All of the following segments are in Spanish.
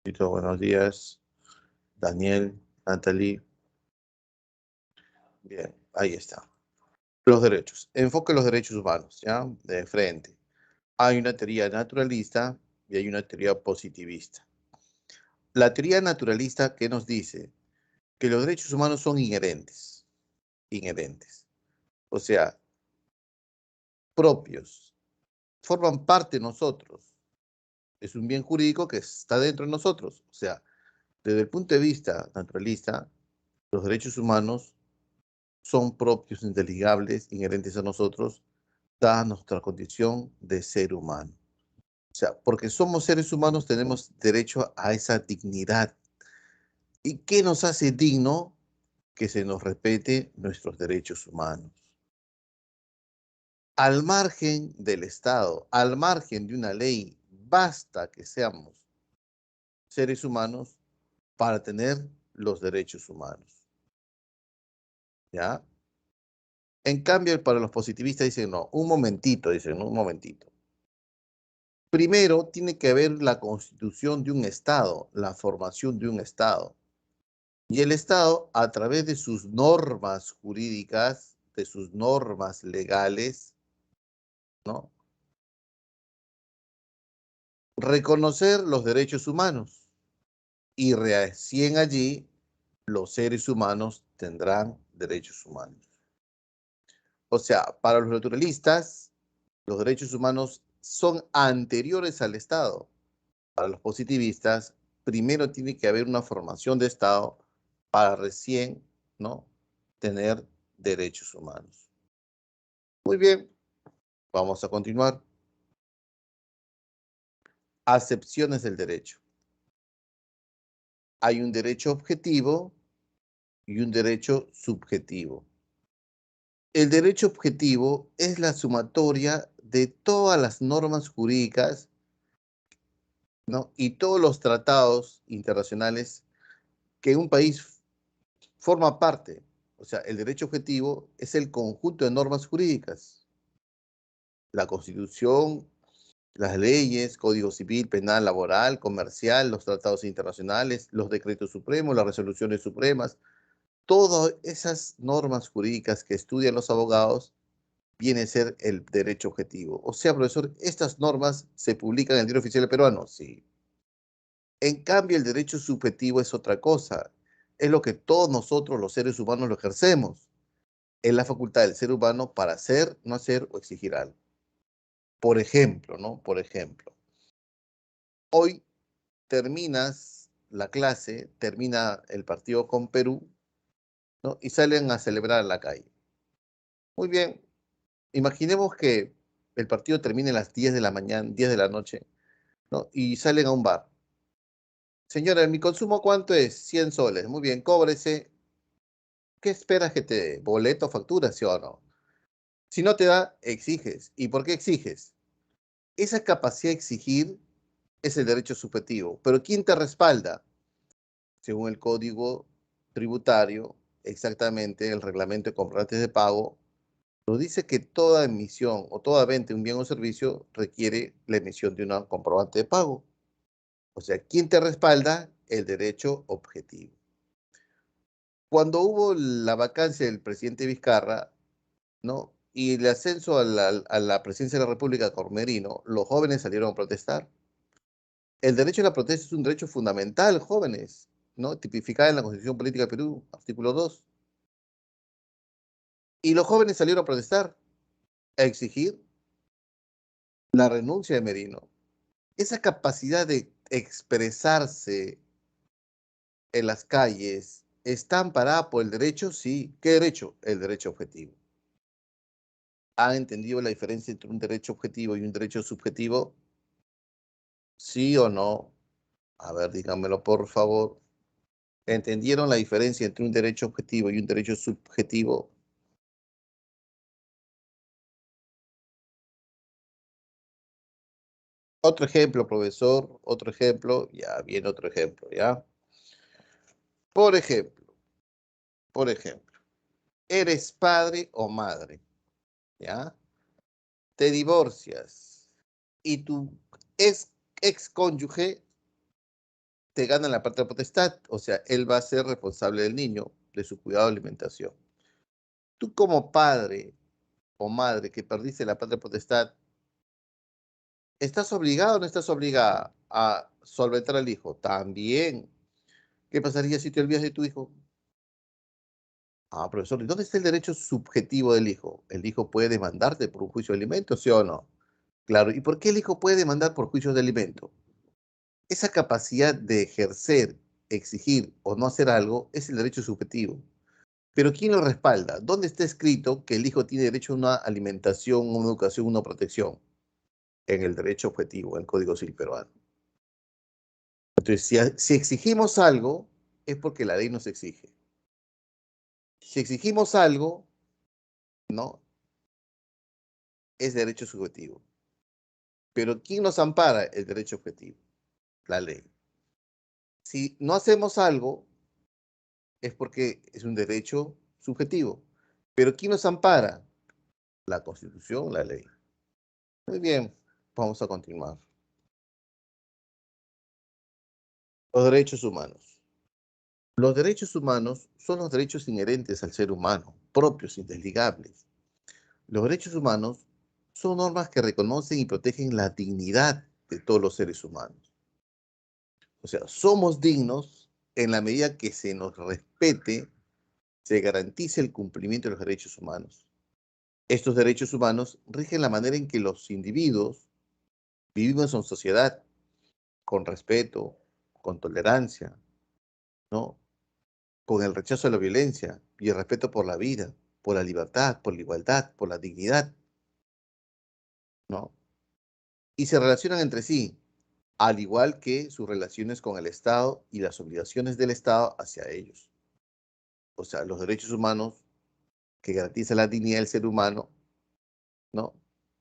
Listo, buenos días, Daniel, Natalie. Bien, ahí está. Los derechos. Enfoque los derechos humanos, ¿ya? De frente. Hay una teoría naturalista y hay una teoría positivista. La teoría naturalista, ¿qué nos dice? Que los derechos humanos son inherentes. Inherentes. O sea, propios. Forman parte de nosotros. Es un bien jurídico que está dentro de nosotros. O sea, desde el punto de vista naturalista, los derechos humanos son propios, indelegables, inherentes a nosotros, dada nuestra condición de ser humano. O sea, porque somos seres humanos tenemos derecho a esa dignidad. ¿Y qué nos hace digno? Que se nos respete nuestros derechos humanos. Al margen del Estado, al margen de una ley, basta que seamos seres humanos para tener los derechos humanos. ¿Ya? En cambio, para los positivistas dicen, no, un momentito, dicen, un momentito. Primero, tiene que haber la constitución de un Estado, la formación de un Estado. Y el Estado, a través de sus normas jurídicas, de sus normas legales, ¿no? Reconocer los derechos humanos. Y recién allí, los seres humanos tendrán derechos humanos. O sea, para los naturalistas, los derechos humanos son anteriores al Estado. Para los positivistas, primero tiene que haber una formación de Estado para recién, ¿no?, tener derechos humanos. Muy bien, vamos a continuar. Acepciones del derecho. Hay un derecho objetivo y un derecho subjetivo. El derecho objetivo es la sumatoria de todas las normas jurídicas, ¿no?, y todos los tratados internacionales que un país forma parte. O sea, el derecho objetivo es el conjunto de normas jurídicas. La Constitución, las leyes, Código Civil, Penal, Laboral, Comercial, los tratados internacionales, los decretos supremos, las resoluciones supremas, todas esas normas jurídicas que estudian los abogados viene a ser el derecho objetivo. O sea, profesor, ¿estas normas se publican en el Diario Oficial Peruano? Sí. En cambio, el derecho subjetivo es otra cosa. Es lo que todos nosotros, los seres humanos, lo ejercemos. Es la facultad del ser humano para hacer, no hacer o exigir algo. Por ejemplo, ¿no? Por ejemplo, hoy terminas la clase, termina el partido con Perú, ¿no?, y salen a celebrar en la calle. Muy bien, imaginemos que el partido termine a las 10 de la mañana, 10 de la noche, ¿no?, y salen a un bar. Señora, ¿mi consumo cuánto es? 100 soles. Muy bien, cóbrese. ¿Qué esperas que te dé? ¿Boleto, factura, sí o no? Si no te da, exiges. ¿Y por qué exiges? Esa capacidad de exigir es el derecho subjetivo. Pero ¿quién te respalda? Según el Código Tributario, exactamente el reglamento de comprobantes de pago, nos dice que toda emisión o toda venta de un bien o servicio requiere la emisión de un comprobante de pago. O sea, ¿quién te respalda? El derecho objetivo. Cuando hubo la vacancia del presidente Vizcarra, ¿no?, y el ascenso a la presidencia de la República con Merino, los jóvenes salieron a protestar. El derecho a la protesta es un derecho fundamental, jóvenes, ¿no?, tipificado en la Constitución Política de Perú, artículo 2. Y los jóvenes salieron a protestar, a exigir la renuncia de Merino. Esa capacidad de expresarse en las calles está amparada por el derecho, sí. ¿Qué derecho? El derecho objetivo. ¿Han entendido la diferencia entre un derecho objetivo y un derecho subjetivo? ¿Sí o no? A ver, díganmelo por favor. ¿Entendieron la diferencia entre un derecho objetivo y un derecho subjetivo? Otro ejemplo, profesor, otro ejemplo, ya viene otro ejemplo, ¿ya? Por ejemplo, por ejemplo, eres padre o madre, ¿ya? Te divorcias y tu ex cónyuge te gana la patria potestad, o sea, él va a ser responsable del niño, de su cuidado y alimentación. Tú como padre o madre que perdiste la patria potestad, ¿estás obligado o no estás obligada a solventar al hijo? También. ¿Qué pasaría si te olvidas de tu hijo? Ah, profesor, ¿y dónde está el derecho subjetivo del hijo? ¿El hijo puede demandarte por un juicio de alimentos, sí o no? Claro, ¿y por qué el hijo puede demandar por juicios de alimentos? Esa capacidad de ejercer, exigir o no hacer algo es el derecho subjetivo. Pero ¿quién lo respalda? ¿Dónde está escrito que el hijo tiene derecho a una alimentación, una educación, una protección? En el derecho objetivo, en el Código Civil peruano. Entonces, si exigimos algo, es porque la ley nos exige. Si exigimos algo, no, es derecho subjetivo. Pero ¿quién nos ampara? El derecho objetivo, la ley. Si no hacemos algo, es porque es un derecho subjetivo. Pero ¿quién nos ampara? La Constitución, la ley. Muy bien, vamos a continuar. Los derechos humanos. Los derechos humanos son los derechos inherentes al ser humano, propios, indesligables. Los derechos humanos son normas que reconocen y protegen la dignidad de todos los seres humanos. O sea, somos dignos en la medida que se nos respete, se garantice el cumplimiento de los derechos humanos. Estos derechos humanos rigen la manera en que los individuos vivimos en sociedad, con respeto, con tolerancia, ¿no? Con el rechazo a la violencia y el respeto por la vida, por la libertad, por la igualdad, por la dignidad, ¿no? Y se relacionan entre sí, al igual que sus relaciones con el Estado y las obligaciones del Estado hacia ellos. O sea, los derechos humanos que garantizan la dignidad del ser humano, ¿no?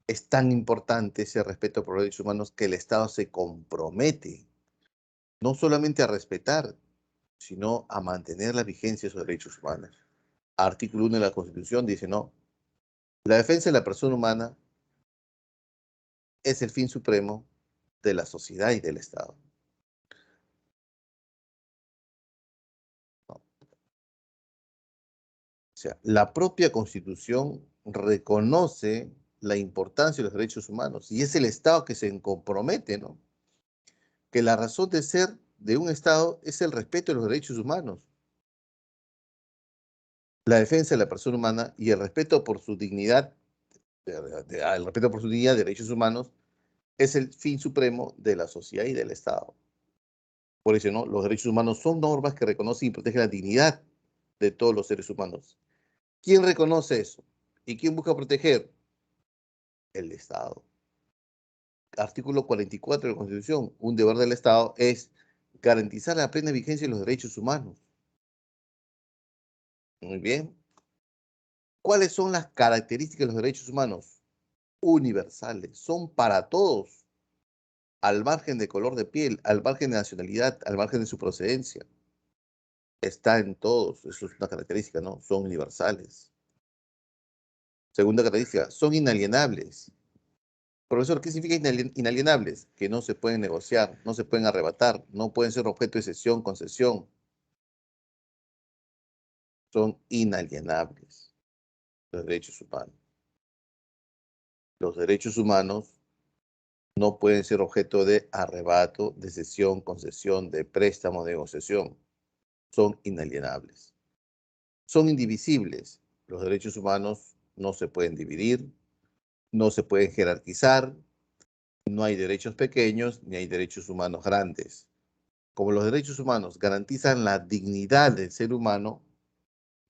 Es tan importante ese respeto por los derechos humanos que el Estado se compromete no solamente a respetar, sino a mantener la vigencia de esos derechos humanos. Artículo 1 de la Constitución dice, no, la defensa de la persona humana es el fin supremo de la sociedad y del Estado. ¿No? O sea, la propia Constitución reconoce la importancia de los derechos humanos y es el Estado que se compromete, ¿no? Que la razón de ser de un Estado es el respeto de los derechos humanos, la defensa de la persona humana y el respeto por su dignidad, el respeto por su dignidad de derechos humanos es el fin supremo de la sociedad y del Estado. Por eso, ¿no? Los derechos humanos son normas que reconocen y protegen la dignidad de todos los seres humanos. ¿Quién reconoce eso? ¿Y quién busca proteger? El Estado. Artículo 44 de la Constitución. Un deber del Estado es garantizar la plena vigencia de los derechos humanos. Muy bien. ¿Cuáles son las características de los derechos humanos? Universales. Son para todos, al margen de color de piel, al margen de nacionalidad, al margen de su procedencia. Está en todos. Eso es una característica, ¿no? Son universales. Segunda característica, son inalienables. Profesor, ¿qué significa inalienables? Que no se pueden negociar, no se pueden arrebatar, no pueden ser objeto de cesión, concesión. Son inalienables los derechos humanos. Los derechos humanos no pueden ser objeto de arrebato, de cesión, concesión, de préstamo, de negociación. Son inalienables. Son indivisibles. Los derechos humanos no se pueden dividir, no se pueden jerarquizar, no hay derechos pequeños ni hay derechos humanos grandes. Como los derechos humanos garantizan la dignidad del ser humano,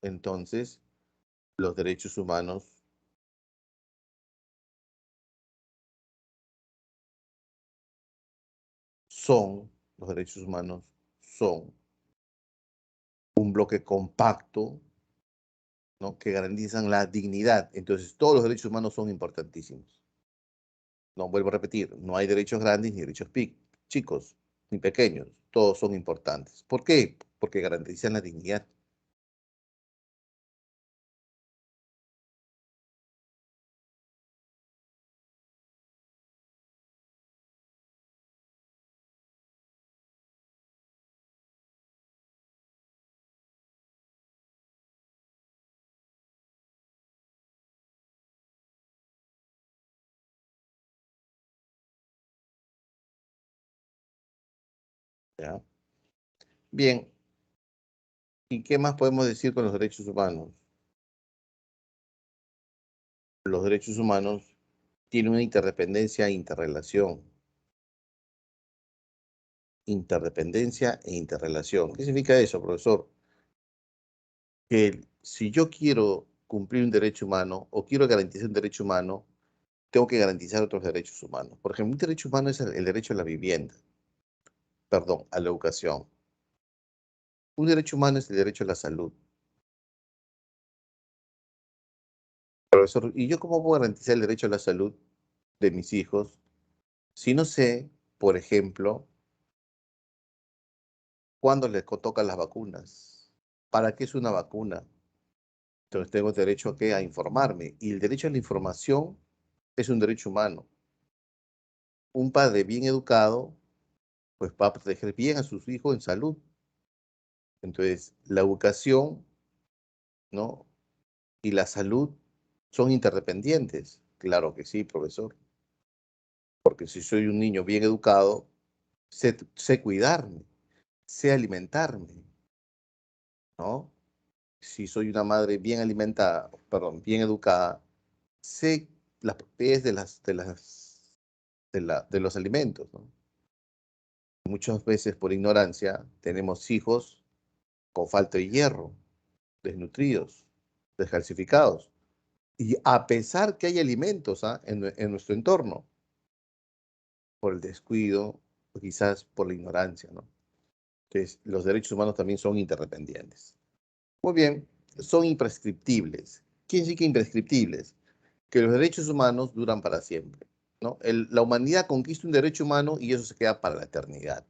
entonces los derechos humanos son, los derechos humanos son un bloque compacto, ¿no? Que garantizan la dignidad. Entonces todos los derechos humanos son importantísimos. No vuelvo a repetir, no hay derechos grandes ni derechos chicos ni pequeños. Todos son importantes. ¿Por qué? Porque garantizan la dignidad. ¿Ya? Bien, ¿y qué más podemos decir con los derechos humanos? Los derechos humanos tienen una interdependencia e interrelación. Interdependencia e interrelación. ¿Qué significa eso, profesor? Que si yo quiero cumplir un derecho humano o quiero garantizar un derecho humano, tengo que garantizar otros derechos humanos. Por ejemplo, un derecho humano es el derecho a la vivienda, perdón, a la educación. Un derecho humano es el derecho a la salud. Profesor, ¿y yo cómo puedo garantizar el derecho a la salud de mis hijos si no sé, por ejemplo, cuándo les tocan las vacunas? ¿Para qué es una vacuna? Entonces tengo derecho a qué? A informarme. Y el derecho a la información es un derecho humano. Un padre bien educado, pues va a proteger bien a sus hijos en salud. Entonces, la educación, ¿no? Y la salud son interdependientes. Claro que sí, profesor. Porque si soy un niño bien educado, sé cuidarme, sé alimentarme, ¿no? Si soy una madre bien alimentada, perdón, bien educada, sé las propiedades de los alimentos, ¿no? Muchas veces por ignorancia tenemos hijos con falta de hierro, desnutridos, descalcificados. Y a pesar que hay alimentos en nuestro entorno, por el descuido, o quizás por la ignorancia, ¿no? Entonces, los derechos humanos también son interdependientes. Muy bien, son imprescriptibles. ¿Qué significa imprescriptibles? Que los derechos humanos duran para siempre, ¿no? La humanidad conquista un derecho humano y eso se queda para la eternidad.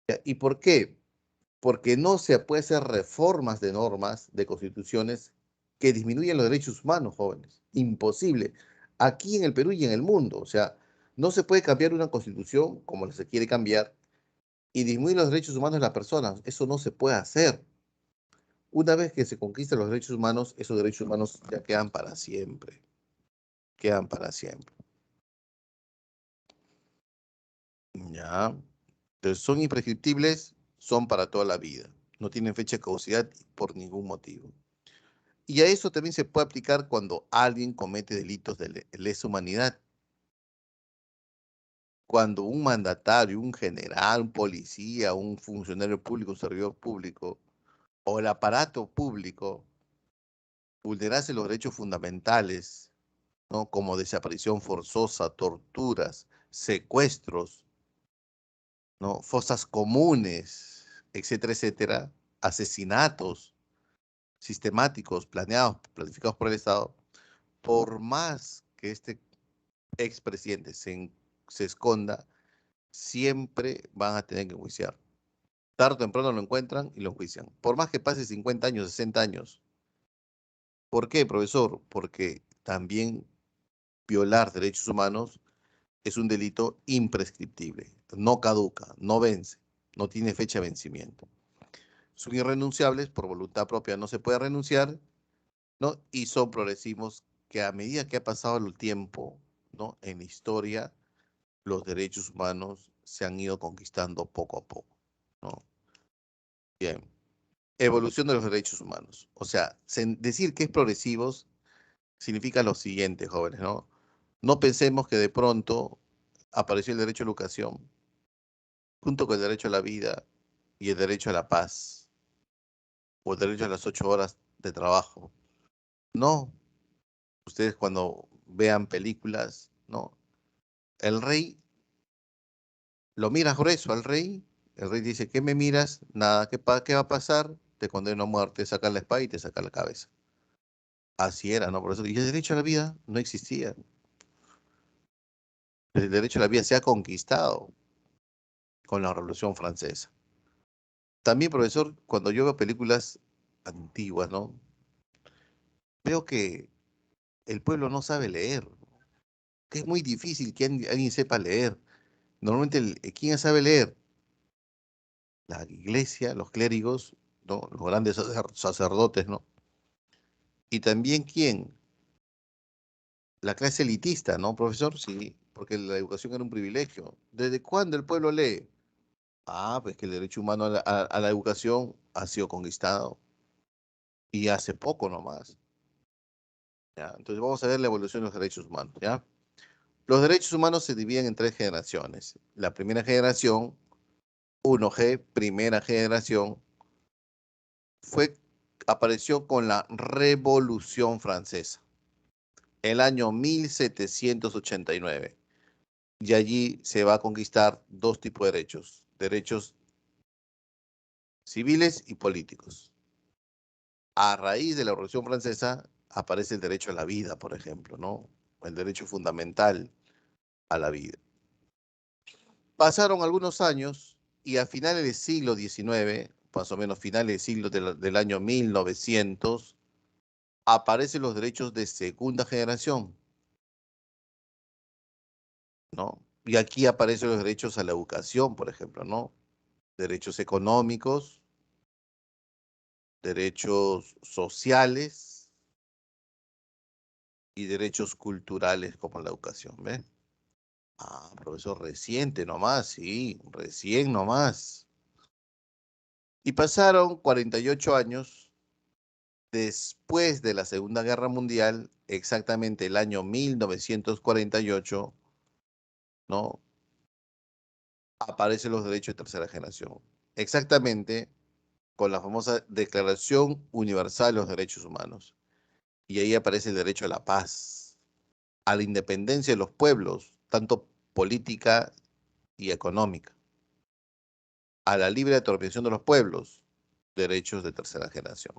¿Ya? ¿Y por qué? Porque no se puede hacer reformas de normas, de constituciones que disminuyan los derechos humanos, jóvenes. Imposible. Aquí en el Perú y en el mundo. O sea, no se puede cambiar una constitución como se quiere cambiar y disminuir los derechos humanos de las personas. Eso no se puede hacer. Una vez que se conquistan los derechos humanos, esos derechos humanos ya quedan para siempre. Quedan para siempre. Ya. Entonces, son imprescriptibles, son para toda la vida. No tienen fecha de caducidad por ningún motivo. Y a eso también se puede aplicar cuando alguien comete delitos de lesa humanidad. Cuando un mandatario, un general, un policía, un funcionario público, un servidor público o el aparato público vulnerase los derechos fundamentales, ¿no? Como desaparición forzosa, torturas, secuestros, ¿no? Fosas comunes, etcétera, etcétera, asesinatos sistemáticos, planeados, planificados por el Estado, por más que este expresidente se esconda, siempre van a tener que enjuiciar. Tarde o temprano lo encuentran y lo enjuician. Por más que pase 50 años, 60 años. ¿Por qué, profesor? Porque también violar derechos humanos es un delito imprescriptible. No caduca, no vence, no tiene fecha de vencimiento. Son irrenunciables, por voluntad propia no se puede renunciar, ¿no? Y son progresivos que a medida que ha pasado el tiempo, ¿no? En la historia, los derechos humanos se han ido conquistando poco a poco, ¿no? Bien. Evolución de los derechos humanos. O sea, decir que es progresivos significa lo siguiente, jóvenes, ¿no? No pensemos que de pronto apareció el derecho a la educación junto con el derecho a la vida y el derecho a la paz o el derecho a las 8 horas de trabajo. No, ustedes cuando vean películas, ¿no? El rey lo mira grueso al rey, el rey dice, ¿qué me miras? Nada, ¿qué va a pasar? Te condeno a muerte, sacan la espada y te sacan la cabeza. Así era, ¿no? Por eso, y el derecho a la vida no existía. El derecho a la vida se ha conquistado con la Revolución Francesa. También, profesor, cuando yo veo películas antiguas, ¿no? Veo que el pueblo no sabe leer, que es muy difícil que alguien sepa leer. Normalmente, ¿quién sabe leer? La iglesia, los clérigos, ¿no? Los grandes sacerdotes, ¿no? Y también, ¿quién? La clase elitista, ¿no, profesor? Sí, porque la educación era un privilegio. ¿Desde cuándo el pueblo lee? Ah, pues que el derecho humano a la educación ha sido conquistado y hace poco nomás. ¿Ya? Entonces vamos a ver la evolución de los derechos humanos, ¿ya? Los derechos humanos se dividen en tres generaciones. La primera generación, 1G, primera generación, fue, apareció con la Revolución Francesa, el año 1789. Y allí se va a conquistar dos tipos de derechos, derechos civiles y políticos. A raíz de la Revolución Francesa aparece el derecho a la vida, por ejemplo, ¿no? El derecho fundamental a la vida. Pasaron algunos años y a finales del siglo XIX, más o menos finales del siglo del año 1900, aparecen los derechos de segunda generación, ¿no? Y aquí aparecen los derechos a la educación, por ejemplo, ¿no? Derechos económicos, derechos sociales y derechos culturales como la educación, ¿ves? Ah, profesor, reciente nomás, sí, recién nomás. Y pasaron 48 años después de la Segunda Guerra Mundial, exactamente el año 1948, ¿no? Aparecen los derechos de tercera generación. Exactamente con la famosa Declaración Universal de los Derechos Humanos. Y ahí aparece el derecho a la paz, a la independencia de los pueblos, tanto política y económica, a la libre determinación de los pueblos, derechos de tercera generación.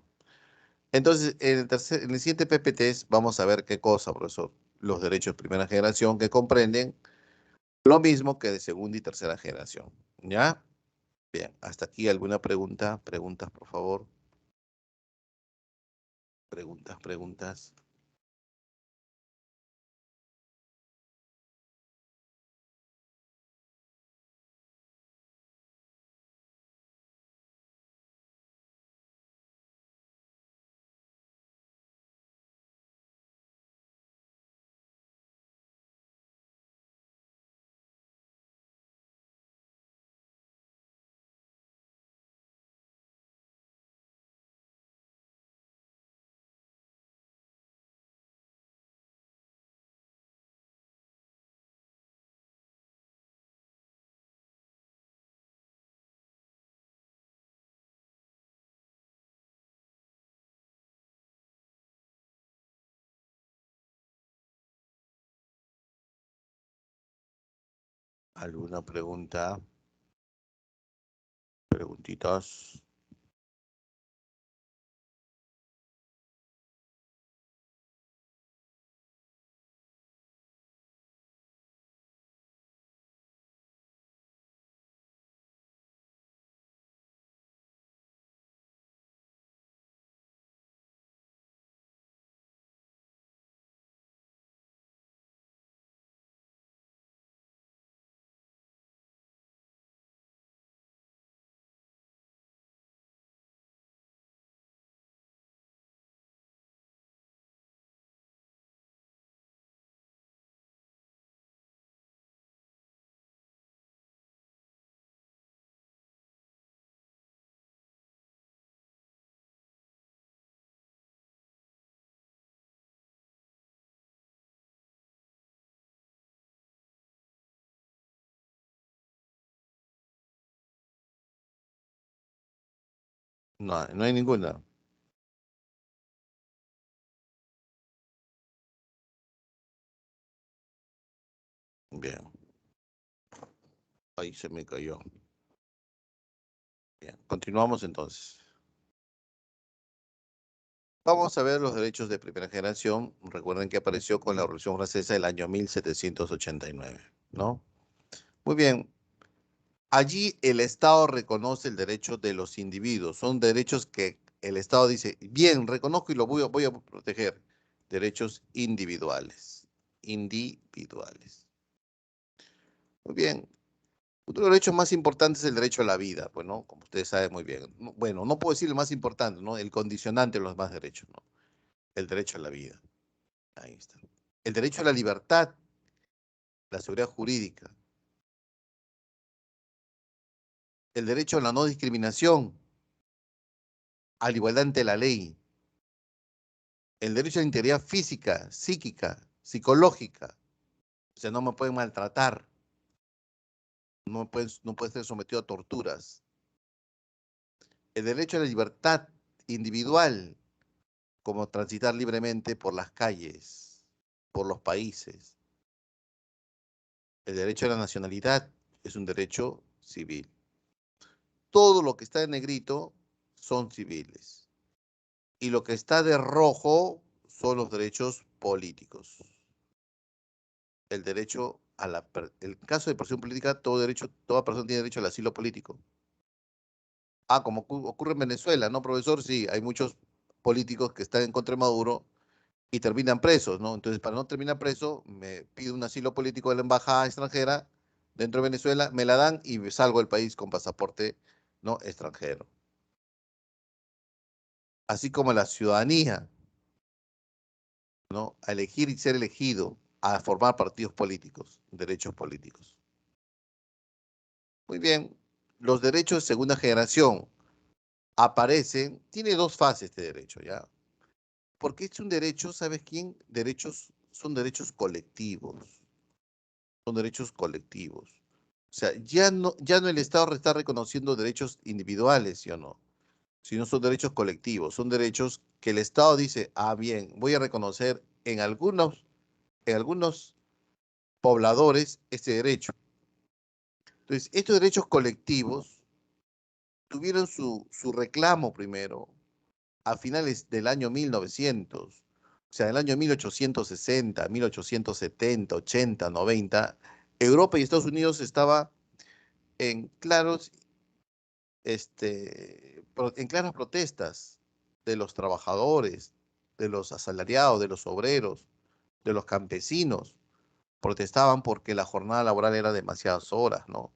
Entonces, en el siguiente PPT vamos a ver qué cosa, profesor. Los derechos de primera generación que comprenden lo mismo que de segunda y tercera generación. ¿Ya? Bien, hasta aquí alguna pregunta. Preguntas, por favor. Preguntas, preguntas. ¿Alguna pregunta? Preguntitas. No, no hay ninguna. Bien, ahí se me cayó. Bien, continuamos entonces. Vamos a ver los derechos de primera generación. Recuerden que apareció con la Revolución Francesa el año 1789, ¿no? Muy bien. Allí el Estado reconoce el derecho de los individuos. Son derechos que el Estado dice, bien, reconozco y lo voy a proteger. Derechos individuales. Individuales. Muy bien. Uno de los derechos más importantes es el derecho a la vida, pues, ¿no? Como ustedes saben muy bien. Bueno, no puedo decir el más importante, ¿no? El condicionante de los más derechos, ¿no? El derecho a la vida. Ahí está. El derecho a la libertad, la seguridad jurídica, el derecho a la no discriminación, a la igualdad ante la ley, el derecho a la integridad física, psíquica, psicológica. O sea, no me pueden maltratar, no puede ser sometido a torturas. El derecho a la libertad individual, como transitar libremente por las calles, por los países. El derecho a la nacionalidad es un derecho civil. Todo lo que está en negrito son civiles. Y lo que está de rojo son los derechos políticos. El derecho a el caso de persecución política, toda persona tiene derecho al asilo político. Ah, como ocurre en Venezuela, ¿no, profesor? Sí, hay muchos políticos que están en contra de Maduro y terminan presos, ¿no? Entonces, para no terminar preso, me pido un asilo político de la embajada extranjera dentro de Venezuela, me la dan y salgo del país con pasaporte, ¿no?, extranjero. Así como la ciudadanía, ¿no?, a elegir y ser elegido, a formar partidos políticos, derechos políticos. Muy bien, los derechos de segunda generación aparecen, tiene dos fases este derecho, ¿ya? Porque es un derecho, ¿sabes quién? Son derechos colectivos. Son derechos colectivos. O sea, ya no el Estado está reconociendo derechos individuales, ¿sí o no? Sino son derechos colectivos. Son derechos que el Estado dice, ah, bien, voy a reconocer en algunos pobladores este derecho. Entonces, estos derechos colectivos tuvieron su reclamo primero a finales del año 1900, o sea, el año 1860, 1870, 80, 90, Europa y Estados Unidos estaba en en claras protestas de los trabajadores, de los asalariados, de los obreros, de los campesinos. Protestaban porque la jornada laboral era demasiadas horas, ¿no?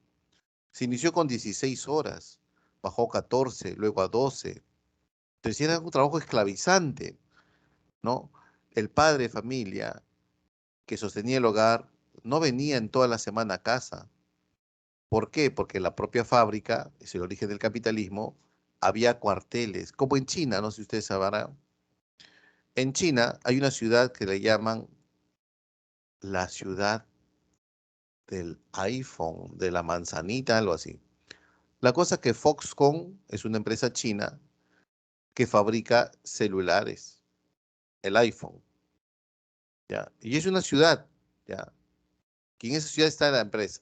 Se inició con 16 horas, bajó a 14, luego a 12. Entonces era un trabajo esclavizante, ¿no? El padre de familia que sostenía el hogar no venía en toda la semana a casa. ¿Por qué? Porque en la propia fábrica, es el origen del capitalismo, había cuarteles, como en China, no sé si ustedes sabrán. En China hay una ciudad que le llaman la ciudad del iPhone, de la manzanita, algo así. La cosa es que Foxconn es una empresa china que fabrica celulares, el iPhone, ¿ya? Y es una ciudad, ¿ya? Que en esa ciudad está la empresa.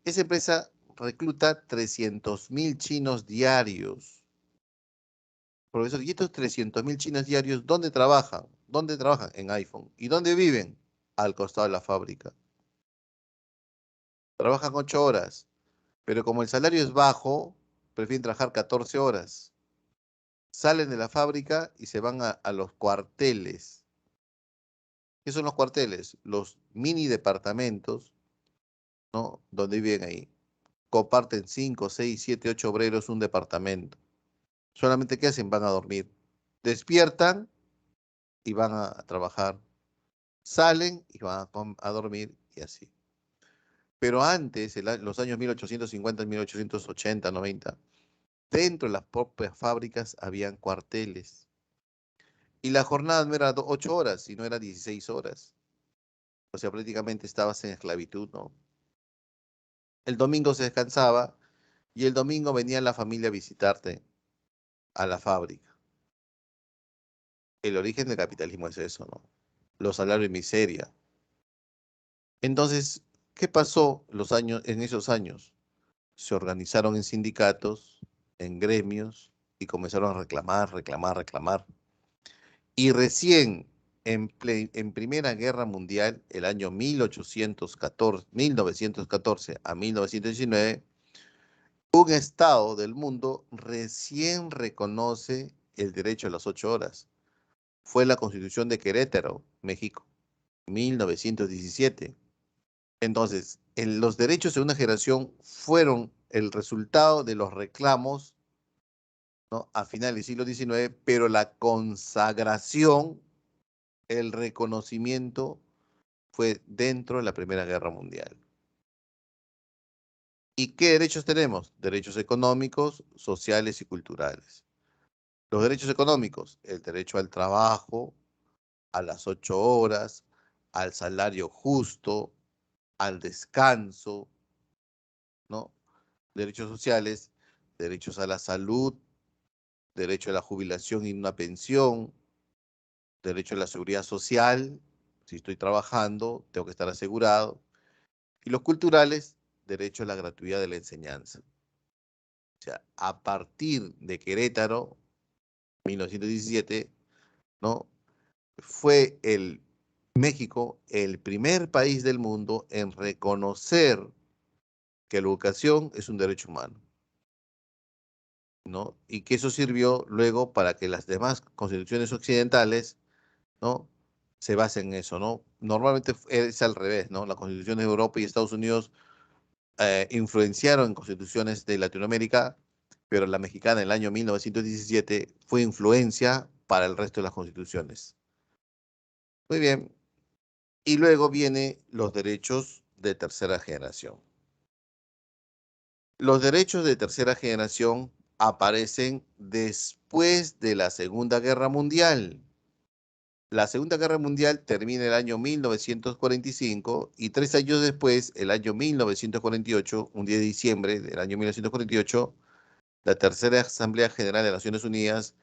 Esa empresa recluta 300.000 chinos diarios. Profesor, ¿y estos 300.000 chinos diarios dónde trabajan? ¿Dónde trabajan? En iPhone. ¿Y dónde viven? Al costado de la fábrica. Trabajan 8 horas, pero como el salario es bajo, prefieren trabajar 14 horas. Salen de la fábrica y se van a los cuarteles. ¿Qué son los cuarteles? Los mini departamentos, ¿no?, donde viven ahí. Comparten 5, 6, 7, 8 obreros un departamento. Solamente, ¿qué hacen? Van a dormir. Despiertan y van a trabajar. Salen y van a dormir y así. Pero antes, los años 1850, 1880, 90, dentro de las propias fábricas habían cuarteles. Y la jornada no era 8 horas, sino era 16 horas. O sea, prácticamente estabas en esclavitud, ¿no? El domingo se descansaba y el domingo venía la familia a visitarte a la fábrica. El origen del capitalismo es eso, ¿no? Los salarios y miseria. Entonces, ¿qué pasó en esos años? Se organizaron en sindicatos, en gremios y comenzaron a reclamar, reclamar, reclamar. Y recién en Primera Guerra Mundial, el año 1914 a 1919, un estado del mundo recién reconoce el derecho a las 8 horas. Fue la Constitución de Querétaro, México, 1917. Entonces, los derechos de una generación fueron el resultado de los reclamos, ¿no?, a finales del siglo XIX, pero la consagración, el reconocimiento fue dentro de la Primera Guerra Mundial. ¿Y qué derechos tenemos? Derechos económicos, sociales y culturales. Los derechos económicos, el derecho al trabajo, a las 8 horas, al salario justo, al descanso, ¿no? Derechos sociales, derechos a la salud, derecho a la jubilación y una pensión, derecho a la seguridad social, si estoy trabajando, tengo que estar asegurado. Y los culturales, derecho a la gratuidad de la enseñanza. O sea, a partir de Querétaro, 1917, ¿no? Fue México el primer país del mundo en reconocer que la educación es un derecho humano, ¿no? Y que eso sirvió luego para que las demás constituciones occidentales, ¿no? Se basen en eso, ¿no? Normalmente es al revés, ¿no? Las constituciones de Europa y Estados Unidos influenciaron en constituciones de Latinoamérica, pero la mexicana en el año 1917 fue influencia para el resto de las constituciones. Muy bien. Y luego vienen los derechos de tercera generación. Los derechos de tercera generación aparecen después de la Segunda Guerra Mundial. La Segunda Guerra Mundial termina el año 1945 y 3 años después, el año 1948, un 10 de diciembre del año 1948, la Tercera Asamblea General de Naciones Unidas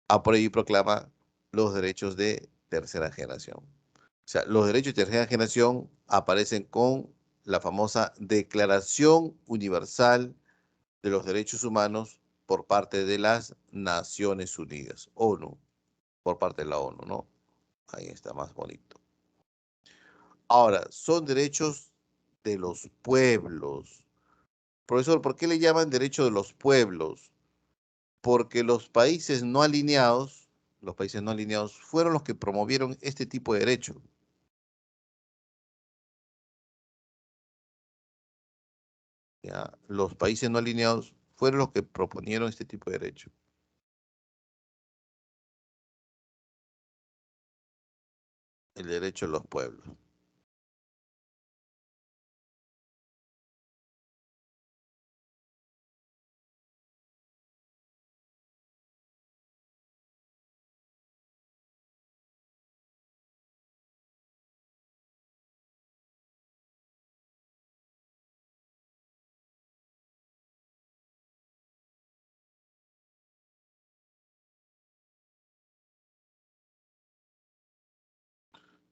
aprueba y proclama los derechos de tercera generación. O sea, los derechos de tercera generación aparecen con la famosa Declaración Universal de los Derechos Humanos por parte de las Naciones Unidas, ONU, por parte de la ONU, ¿no? Ahí está más bonito. Ahora, son derechos de los pueblos. Profesor, ¿por qué le llaman derecho de los pueblos? Porque los países no alineados fueron los que promovieron este tipo de derecho. ¿Ya? Los países no alineados fueron los que proponieron este tipo de derecho. El derecho de los pueblos.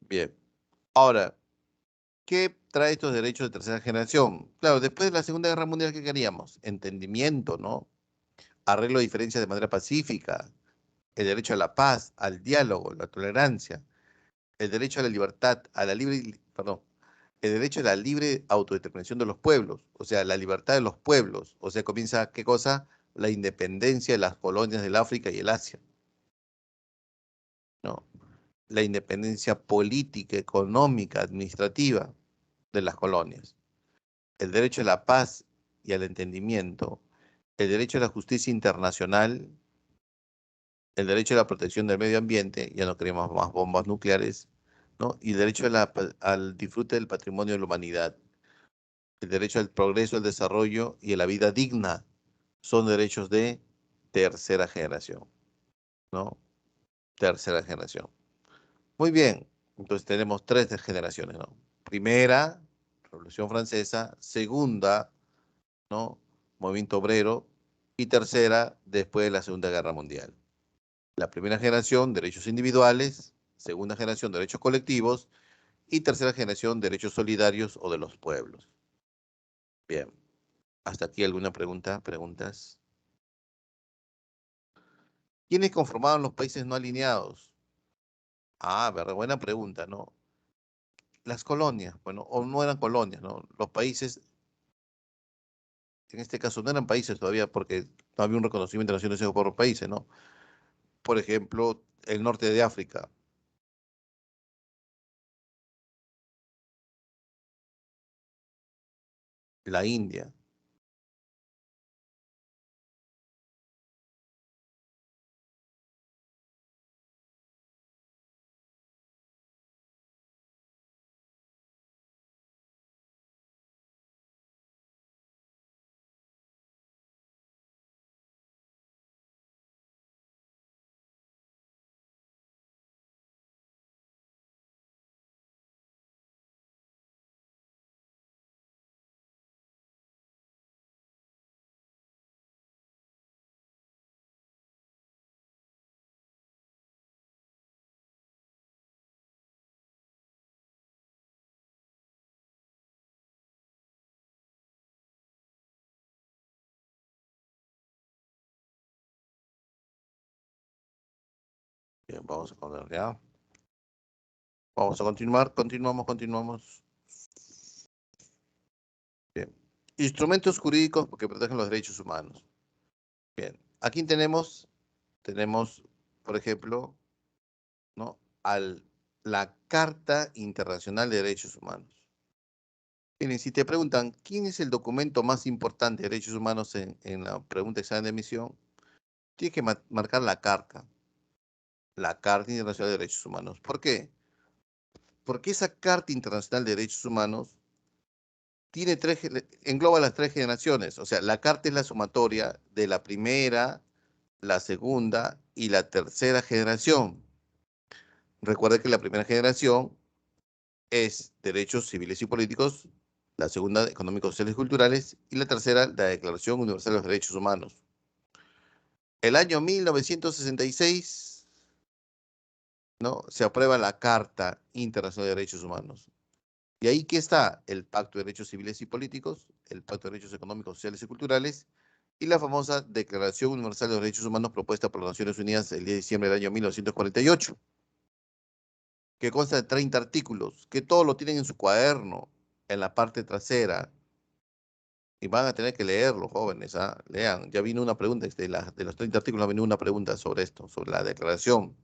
Bien. Ahora, ¿qué trae estos derechos de tercera generación? Claro, después de la Segunda Guerra Mundial, ¿qué queríamos? Entendimiento, ¿no? Arreglo de diferencias de manera pacífica, el derecho a la paz, al diálogo, la tolerancia, el derecho a la libertad, perdón, el derecho a la libre autodeterminación de los pueblos, o sea, la libertad de los pueblos, o sea, comienza, ¿qué cosa? La independencia de las colonias del África y el Asia, ¿no? La independencia política, económica, administrativa de las colonias, el derecho a la paz y al entendimiento, el derecho a la justicia internacional, el derecho a la protección del medio ambiente, ya no queremos más bombas nucleares, ¿no? Y el derecho a al disfrute del patrimonio de la humanidad, el derecho al progreso, al desarrollo y a la vida digna, son derechos de tercera generación, ¿no? Tercera generación. Muy bien, entonces tenemos tres generaciones, ¿no? Primera, Revolución Francesa; segunda, ¿no? Movimiento obrero; y tercera, después de la Segunda Guerra Mundial. La primera generación, derechos individuales; segunda generación, derechos colectivos; y tercera generación, derechos solidarios o de los pueblos. Bien, hasta aquí alguna pregunta, preguntas. ¿Quiénes conformaban los países no alineados? Ah, verdad, buena pregunta, ¿no? Las colonias, bueno, o no eran colonias, ¿no? Los países, en este caso no eran países todavía porque no había un reconocimiento de naciones por los países, ¿no? Por ejemplo, el norte de África, la India. Bien, vamos a poner ya. Vamos a continuamos. Bien. Instrumentos jurídicos que protegen los derechos humanos. Bien. Aquí tenemos, por ejemplo, ¿no? La Carta Internacional de Derechos Humanos. Miren, si te preguntan, ¿quién es el documento más importante de derechos humanos en la pregunta de examen de admisión? Tienes que marcar la Carta Internacional de Derechos Humanos. ¿Por qué? Porque esa Carta Internacional de Derechos Humanos engloba las tres generaciones. O sea, la Carta es la sumatoria de la primera, la segunda y la tercera generación. Recuerda que la primera generación es derechos civiles y políticos, la segunda, económicos, sociales y culturales, y la tercera, la Declaración Universal de los Derechos Humanos. El año 1966, ¿no? Se aprueba la Carta Internacional de Derechos Humanos. Y ahí que está el Pacto de Derechos Civiles y Políticos, el Pacto de Derechos Económicos, Sociales y Culturales, y la famosa Declaración Universal de los Derechos Humanos propuesta por las Naciones Unidas el 10 de diciembre del año 1948, que consta de 30 artículos, que todos lo tienen en su cuaderno, en la parte trasera, y van a tener que leerlo, jóvenes, ¿ah? Lean. Ya vino una pregunta, de los 30 artículos ha venido una pregunta sobre esto, sobre la declaración.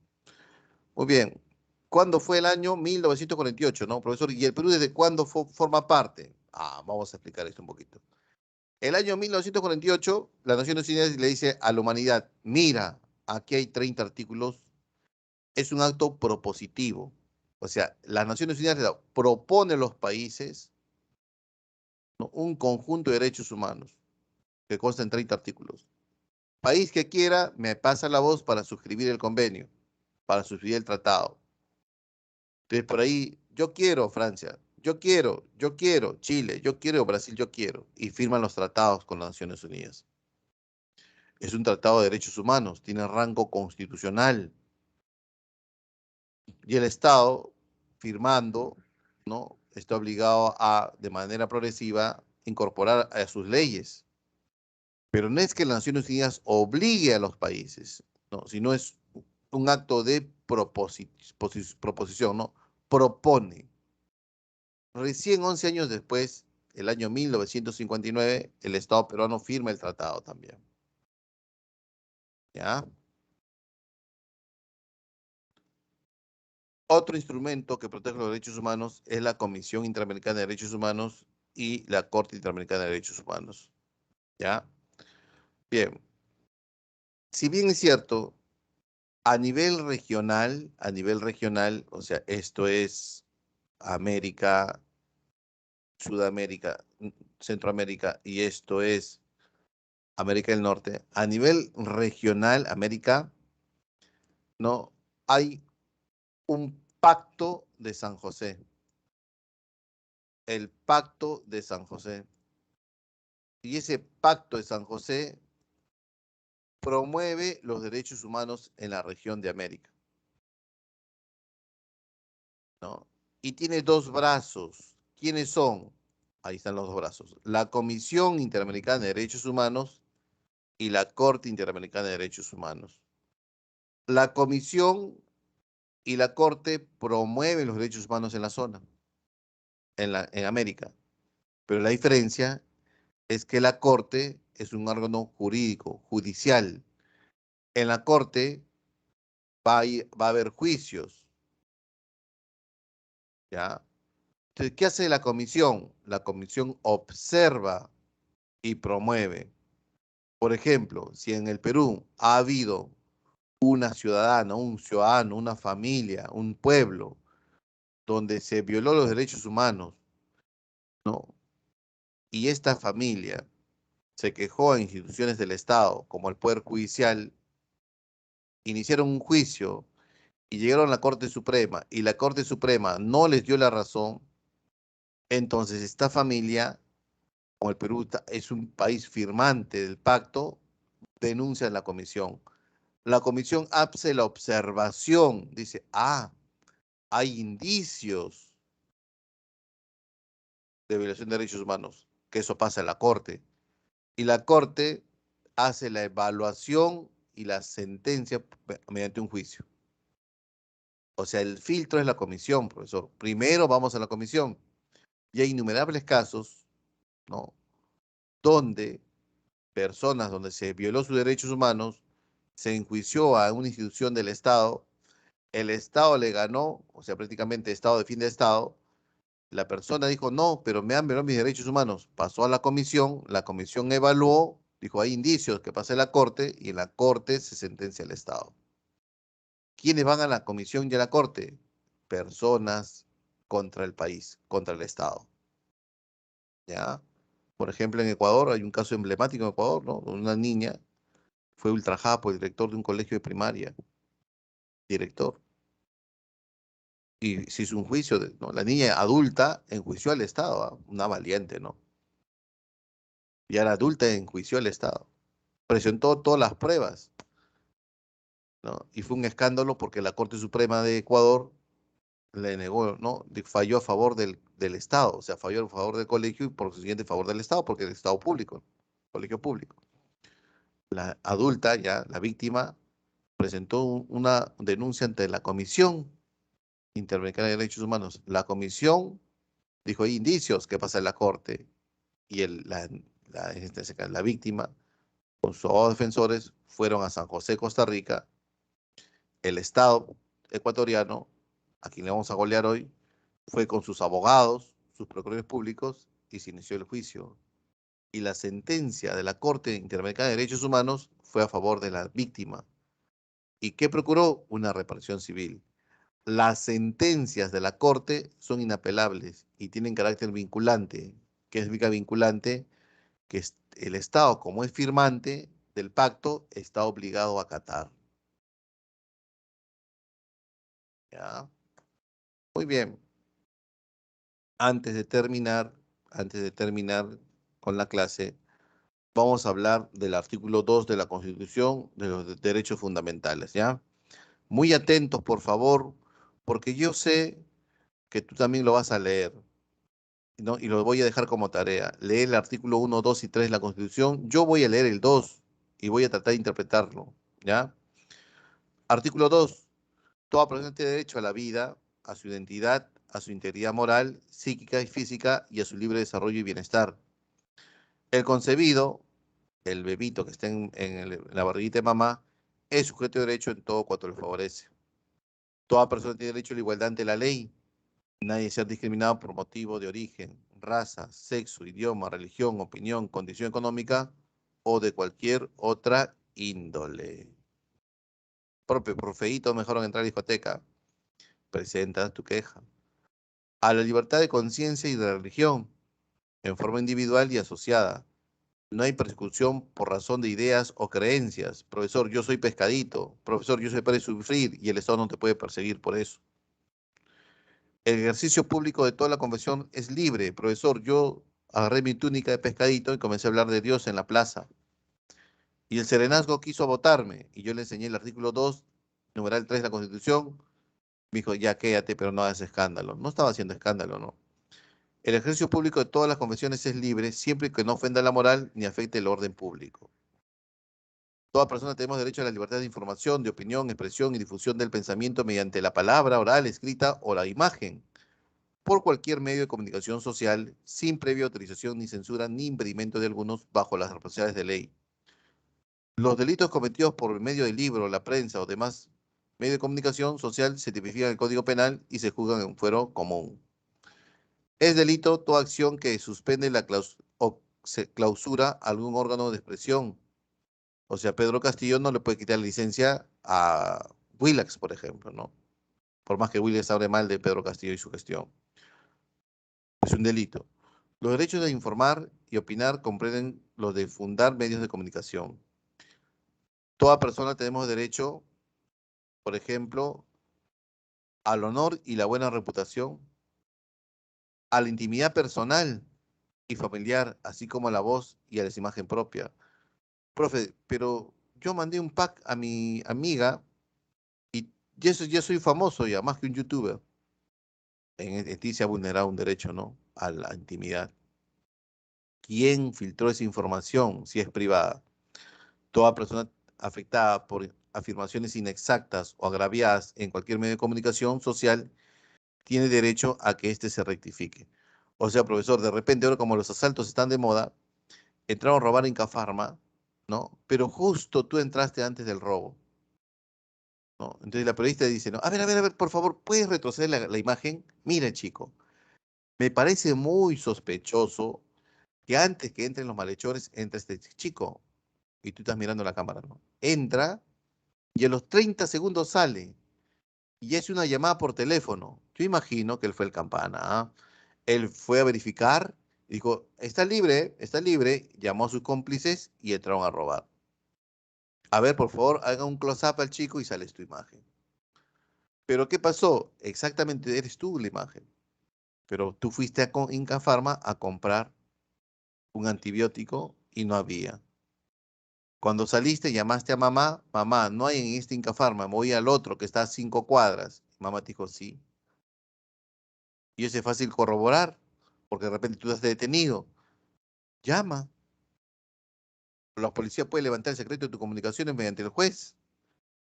Muy bien. ¿Cuándo fue el año 1948, no, profesor? ¿Y el Perú desde cuándo forma parte? Vamos a explicar esto un poquito. El año 1948, las Naciones Unidas le dice a la humanidad, mira, aquí hay 30 artículos, es un acto propositivo. O sea, las Naciones Unidas propone a los países, ¿no? Un conjunto de derechos humanos que consta en 30 artículos. País que quiera, me pasa la voz para suscribir el convenio, para suscribir el tratado. Entonces, por ahí, yo quiero Francia, yo quiero Chile, yo quiero Brasil, yo quiero. Y firman los tratados con las Naciones Unidas. Es un tratado de derechos humanos, tiene rango constitucional. Y el Estado, firmando, ¿no? Está obligado a, de manera progresiva, incorporar a sus leyes. Pero no es que las Naciones Unidas obligue a los países, ¿no? Sino es un acto de proposición, ¿no? Propone. Recién 11 años después, el año 1959, el Estado peruano firma el tratado también. ¿Ya? Otro instrumento que protege los derechos humanos es la Comisión Interamericana de Derechos Humanos y la Corte Interamericana de Derechos Humanos. ¿Ya? Bien. Si bien es cierto, a nivel regional, o sea, esto es América, Sudamérica, Centroamérica, y esto es América del Norte, a nivel regional, América, ¿no? Hay un pacto de San José, el pacto de San José. Y ese pacto de San José promueve los derechos humanos en la región de América, ¿no? Y tiene dos brazos. ¿Quiénes son? Ahí están los dos brazos. La Comisión Interamericana de Derechos Humanos y la Corte Interamericana de Derechos Humanos. La Comisión y la Corte promueven los derechos humanos en la zona, en América. Pero la diferencia es que la Corte es un órgano jurídico, judicial. En la Corte va a haber juicios, ¿ya? Entonces, ¿qué hace la comisión? La comisión observa y promueve. Por ejemplo, si en el Perú ha habido una ciudadana, un ciudadano, una familia, un pueblo, donde se violó los derechos humanos, ¿no? Y esta familia se quejó a instituciones del Estado, como el Poder Judicial, iniciaron un juicio y llegaron a la Corte Suprema, y la Corte Suprema no les dio la razón, entonces esta familia, como el Perú es un país firmante del pacto, denuncia a la comisión. La comisión hace la observación, dice, hay indicios de violación de derechos humanos, que eso pasa en la Corte. Y la Corte hace la evaluación y la sentencia mediante un juicio. O sea, el filtro es la comisión, profesor. Primero vamos a la comisión. Y hay innumerables casos, ¿no? Donde personas, donde se violó sus derechos humanos, se enjuició a una institución del Estado, el Estado le ganó, o sea, prácticamente Estado defiende Estado, la persona dijo, no, pero me han violado mis derechos humanos, pasó a la comisión evaluó, dijo, hay indicios que pase a la Corte, y en la Corte se sentencia al Estado. ¿Quiénes van a la comisión y a la Corte? Personas contra el país, contra el Estado, ¿ya? Por ejemplo, en Ecuador hay un caso emblemático en Ecuador, ¿no? Una niña fue ultrajada por el director de un colegio de primaria, director, y se hizo un juicio, ¿no? La niña adulta enjuició al Estado, ¿ah? Una valiente, ¿no? Ya la adulta enjuició al Estado, presentó todas las pruebas, ¿no? Y fue un escándalo porque la Corte Suprema de Ecuador le negó, ¿no? Falló a favor del Estado, o sea, falló a favor del colegio y por consiguiente a favor del Estado, porque es el Estado público, colegio público. La adulta, ya, la víctima, presentó una denuncia ante la Comisión Interamericana de Derechos Humanos. La comisión dijo, hay indicios que pasa en la corte y en este caso, la víctima con sus abogados defensores fueron a San José, Costa Rica. El Estado ecuatoriano, a quien le vamos a golear hoy, fue con sus abogados, sus procuradores públicos y se inició el juicio. Y la sentencia de la Corte Interamericana de Derechos Humanos fue a favor de la víctima. ¿Y qué procuró? Una reparación civil. Las sentencias de la Corte son inapelables y tienen carácter vinculante. ¿Qué significa vinculante? Que el Estado, como es firmante del pacto, está obligado a acatar. ¿Ya? Muy bien. Antes de terminar, antes de terminar con la clase, vamos a hablar del artículo 2 de la Constitución de los derechos fundamentales, ¿ya? Muy atentos, por favor, porque yo sé que tú también lo vas a leer, ¿no? Y lo voy a dejar como tarea. Lee el artículo 1, 2 y 3 de la Constitución. Yo voy a leer el 2 y voy a tratar de interpretarlo, ¿ya? Artículo 2. Toda persona tiene derecho a la vida, a su identidad, a su integridad moral, psíquica y física y a su libre desarrollo y bienestar. El concebido, el bebito que está en la barriguita de mamá, es sujeto de derecho en todo cuanto le favorece. Toda persona tiene derecho a la igualdad ante la ley. Nadie ser discriminado por motivo de origen, raza, sexo, idioma, religión, opinión, condición económica o de cualquier otra índole. Propio, por feíto, mejor entrar a la discoteca. Presenta tu queja. A la libertad de conciencia y de religión, en forma individual y asociada. No hay persecución por razón de ideas o creencias. Profesor, yo soy pescadito. Profesor, yo soy para sufrir y el Estado no te puede perseguir por eso. El ejercicio público de toda la confesión es libre. Profesor, yo agarré mi túnica de pescadito y comencé a hablar de Dios en la plaza. Y el serenazgo quiso votarme y yo le enseñé el artículo 2, numeral 3 de la Constitución. Me dijo, ya quédate, pero no hagas escándalo. No estaba haciendo escándalo, ¿no? El ejercicio público de todas las confesiones es libre siempre que no ofenda la moral ni afecte el orden público. Toda persona tenemos derecho a la libertad de información, de opinión, expresión y difusión del pensamiento mediante la palabra, oral, escrita o la imagen, por cualquier medio de comunicación social, sin previa autorización ni censura ni impedimento de algunos, bajo las responsabilidades de ley. Los delitos cometidos por medio del libro, la prensa o demás medios de comunicación social se tipifican en el Código Penal y se juzgan en un fuero común. Es delito toda acción que suspende o se clausura algún órgano de expresión. O sea, Pedro Castillo no le puede quitar la licencia a Willax, por ejemplo, ¿no? Por más que Willax hable mal de Pedro Castillo y su gestión. Es un delito. Los derechos de informar y opinar comprenden los de fundar medios de comunicación. Toda persona tenemos derecho, por ejemplo, al honor y la buena reputación, a la intimidad personal y familiar, así como a la voz y a la imagen propia. Profe, pero yo mandé un pack a mi amiga y ya soy famoso ya, más que un youtuber. En ti se ha vulnerado un derecho, ¿no? A la intimidad. ¿Quién filtró esa información si es privada? Toda persona afectada por afirmaciones inexactas o agraviadas en cualquier medio de comunicación social, tiene derecho a que éste se rectifique. O sea, profesor, de repente ahora como los asaltos están de moda, entraron a robar en Cafarma, ¿no? Pero justo tú entraste antes del robo, ¿no? Entonces la periodista dice, ¿no? A ver, por favor, ¿puedes retroceder la imagen? Mira, chico, me parece muy sospechoso que antes que entren los malhechores, entre este chico y tú estás mirando la cámara, ¿no? Entra y a los 30 segundos sale y es una llamada por teléfono. Yo imagino que él fue el campana, ¿ah? Él fue a verificar, dijo, está libre, llamó a sus cómplices y entraron a robar. A ver, por favor, haga un close-up al chico y sales tu imagen. Pero ¿qué pasó? Exactamente eres tú la imagen. Pero tú fuiste a Inca Pharma a comprar un antibiótico y no había. Cuando saliste, llamaste a mamá, mamá, no hay en este Inca Pharma, me voy al otro que está a 5 cuadras. Mamá te dijo, sí. Y eso es fácil corroborar, porque de repente tú estás detenido. Llama. La policía puede levantar el secreto de tus comunicaciones mediante el juez.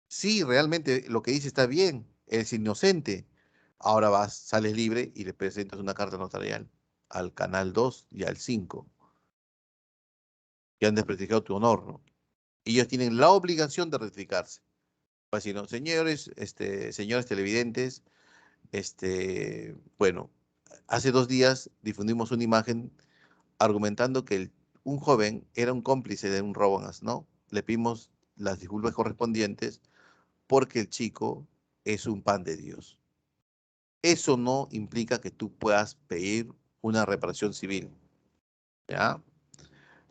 Sí, realmente lo que dice está bien, es inocente. Ahora vas, sales libre y le presentas una carta notarial al Canal 2 y al 5, que han desprestigiado tu honor, ¿no? Y ellos tienen la obligación de rectificarse. Así, ¿no? Señores, señores televidentes, bueno, hace 2 días difundimos una imagen argumentando que un joven era un cómplice de un robo, ¿no? Le pedimos las disculpas correspondientes porque el chico es un pan de Dios. Eso no implica que tú puedas pedir una reparación civil, ¿ya?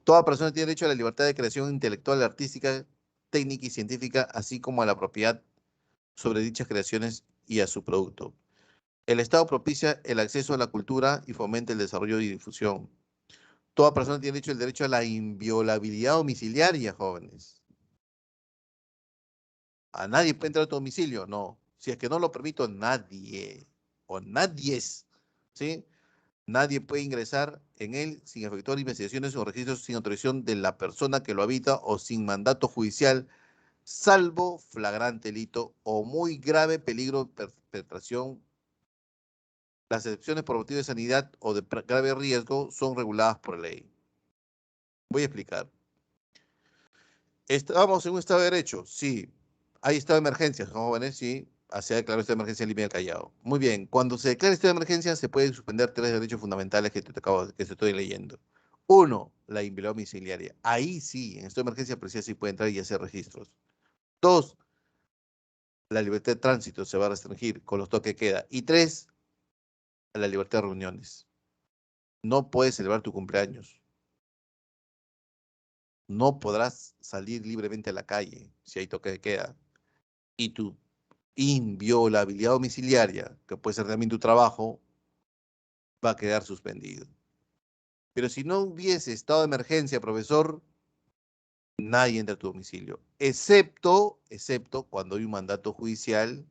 Toda persona tiene derecho a la libertad de creación intelectual, artística, técnica y científica, así como a la propiedad sobre dichas creaciones y a su producto. El Estado propicia el acceso a la cultura y fomenta el desarrollo y difusión. Toda persona tiene derecho a la inviolabilidad domiciliaria, jóvenes. A nadie puede entrar a tu domicilio, no. Si es que no lo permito, nadie, o nadies, ¿sí? Nadie puede ingresar en él sin efectuar investigaciones o registros sin autorización de la persona que lo habita o sin mandato judicial, salvo flagrante delito o muy grave peligro de perpetración. Las excepciones por motivo de sanidad o de grave riesgo son reguladas por ley. Voy a explicar. ¿Estamos en un estado de derecho? Sí. ¿Hay estado de emergencia, jóvenes? Sí. Se ha declarado estado de emergencia en Lima y el Callao. Muy bien. Cuando se declara estado de emergencia, se pueden suspender 3 derechos fundamentales que te estoy leyendo. Uno, la inviolabilidad domiciliaria. Ahí sí, en estado de emergencia, la policía sí puede entrar y hacer registros. Dos, la libertad de tránsito se va a restringir con los toques de queda. Y tres, la libertad de reuniones. No puedes celebrar tu cumpleaños. No podrás salir libremente a la calle si hay toque de queda. Y tu inviolabilidad domiciliaria, que puede ser también tu trabajo, va a quedar suspendido. Pero si no hubiese estado de emergencia, profesor, nadie entra a tu domicilio, excepto cuando hay un mandato judicial,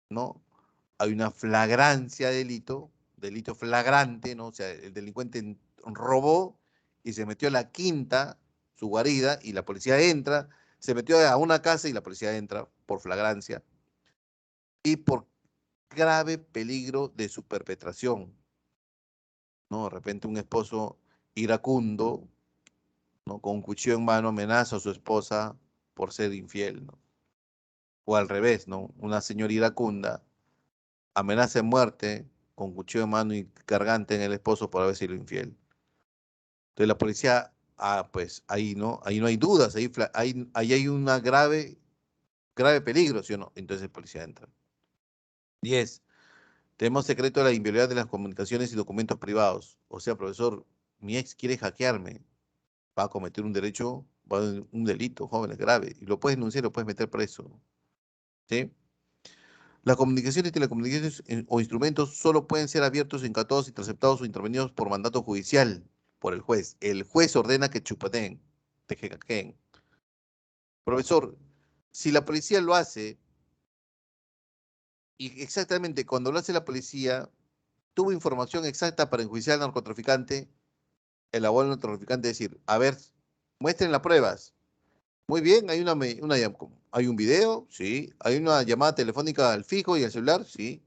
¿no? Hay una flagrancia de delito flagrante, ¿no? O sea, el delincuente robó y se metió a la quinta, su guarida, y la policía entra, se metió a una casa y la policía entra por flagrancia y por grave peligro de su perpetración, ¿no? De repente un esposo iracundo, ¿no? Con un cuchillo en mano amenaza a su esposa por ser infiel, ¿no? O al revés, ¿no? Una señora iracunda amenaza de muerte con cuchillo en mano y cargante en el esposo por haber sido infiel. Entonces la policía, pues ahí no hay dudas, ahí hay una grave peligro, ¿sí o no? Entonces el policía entra. 10. Tenemos secreto de la inviolabilidad de las comunicaciones y documentos privados. O sea, profesor, mi ex quiere hackearme, va a cometer un delito, jóvenes, grave, y lo puedes denunciar, lo puedes meter preso, ¿sí? Las comunicaciones y telecomunicaciones o instrumentos solo pueden ser abiertos, incautados, interceptados o intervenidos por mandato judicial, por el juez. El juez ordena que chupateen, te hackeen. Profesor, si la policía lo hace, y exactamente cuando lo hace la policía, tuvo información exacta para enjuiciar al narcotraficante, el abogado del narcotraficante decir, a ver, muestren las pruebas. Muy bien, hay un video, sí. Hay una llamada telefónica al fijo y al celular, sí.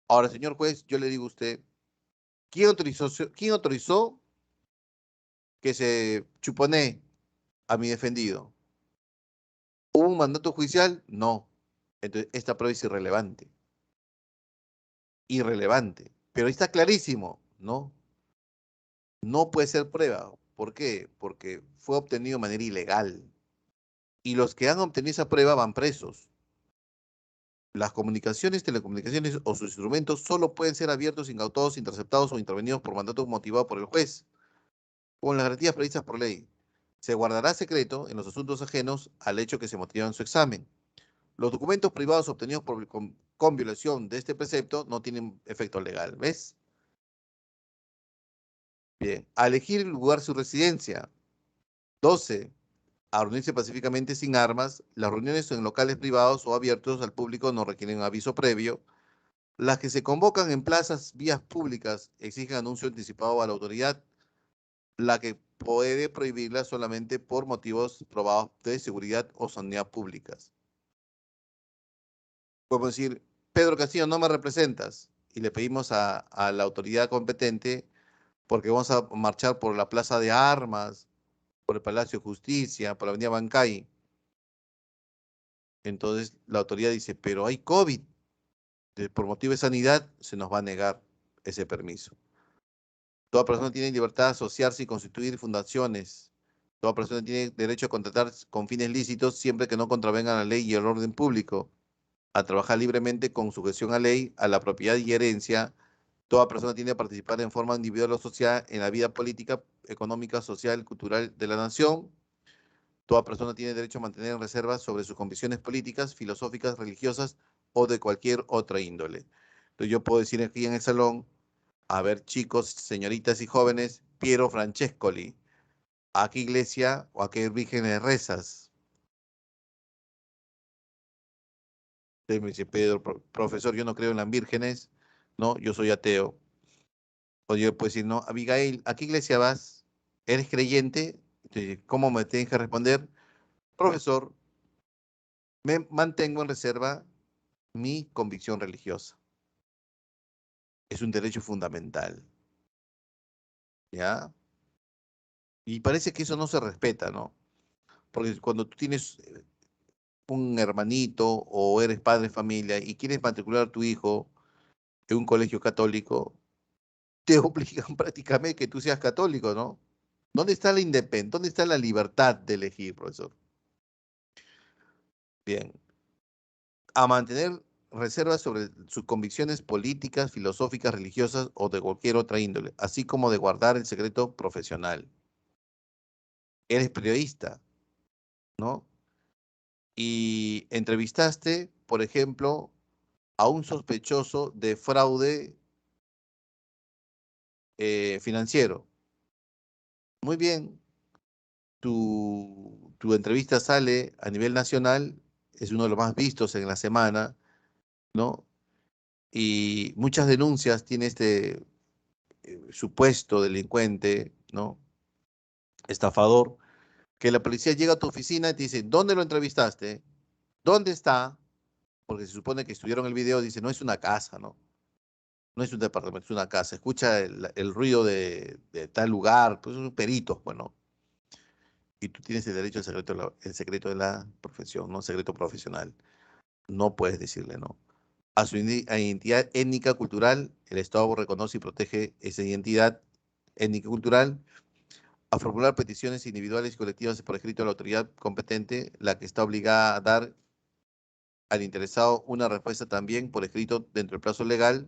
Ahora, señor juez, yo le digo a usted, ¿quién autorizó que se chupone a mi defendido? ¿Hubo un mandato judicial? No. Entonces, esta prueba es irrelevante. Irrelevante. Pero está clarísimo, ¿no? No puede ser prueba. ¿Por qué? Porque fue obtenido de manera ilegal. Y los que han obtenido esa prueba van presos. Las comunicaciones, telecomunicaciones o sus instrumentos solo pueden ser abiertos, incautados, interceptados o intervenidos por mandato motivado por el juez, con las garantías previstas por ley. Se guardará secreto en los asuntos ajenos al hecho que se motiva en su examen. Los documentos privados obtenidos con violación de este precepto no tienen efecto legal. ¿Ves? Bien. A elegir el lugar de su residencia. 12. A reunirse pacíficamente sin armas. Las reuniones en locales privados o abiertos al público no requieren aviso previo. Las que se convocan en plazas, vías públicas, exigen anuncio anticipado a la autoridad, la que puede prohibirla solamente por motivos probados de seguridad o sanidad públicas. Podemos decir, Pedro Castillo, no me representas, y le pedimos a la autoridad competente, porque vamos a marchar por la Plaza de Armas, por el Palacio de Justicia, por la Avenida Bancay. Entonces la autoridad dice, pero hay COVID, por motivo de sanidad se nos va a negar ese permiso. Toda persona tiene libertad de asociarse y constituir fundaciones. Toda persona tiene derecho a contratar con fines lícitos siempre que no contravengan la ley y el orden público, a trabajar libremente con sujeción a ley, a la propiedad y herencia. Toda persona tiene que participar en forma individual o social en la vida política, económica, social y cultural de la nación. Toda persona tiene derecho a mantener en reserva sobre sus convicciones políticas, filosóficas, religiosas o de cualquier otra índole. Entonces yo puedo decir aquí en el salón, a ver, chicos, señoritas y jóvenes, Piero Francescoli, ¿a qué iglesia o a qué vírgenes rezas? Usted me dice, Pedro, profesor, yo no creo en las vírgenes, no, yo soy ateo. O yo puedo decir, no, Abigail, ¿a qué iglesia vas? ¿Eres creyente? Entonces, ¿cómo me tienes que responder? Profesor, me mantengo en reserva mi convicción religiosa. Es un derecho fundamental, ¿ya? Y parece que eso no se respeta, ¿no? Porque cuando tú tienes un hermanito o eres padre de familia y quieres matricular a tu hijo en un colegio católico, te obligan prácticamente que tú seas católico, ¿no? ¿Dónde está la independencia? ¿Dónde está la libertad de elegir, profesor? Bien. A mantener reservas sobre sus convicciones políticas, filosóficas, religiosas o de cualquier otra índole, así como de guardar el secreto profesional. Eres periodista, ¿no? Y entrevistaste, por ejemplo, a un sospechoso de fraude financiero. Muy bien, tu entrevista sale a nivel nacional, es uno de los más vistos en la semana, ¿no? Y muchas denuncias tiene este supuesto delincuente, ¿no? Estafador, que la policía llega a tu oficina y te dice, ¿dónde lo entrevistaste? ¿Dónde está? Porque se supone que estudiaron el video, dice, no es una casa, ¿no? No es un departamento, es una casa. Escucha el ruido de tal lugar, pues son peritos, bueno. Y tú tienes el derecho al secreto, el secreto de la profesión, ¿no? Secreto profesional. No puedes decirle no. A su identidad étnica cultural, el Estado reconoce y protege esa identidad étnica cultural. A formular peticiones individuales y colectivas por escrito a la autoridad competente, la que está obligada a dar al interesado una respuesta también por escrito dentro del plazo legal.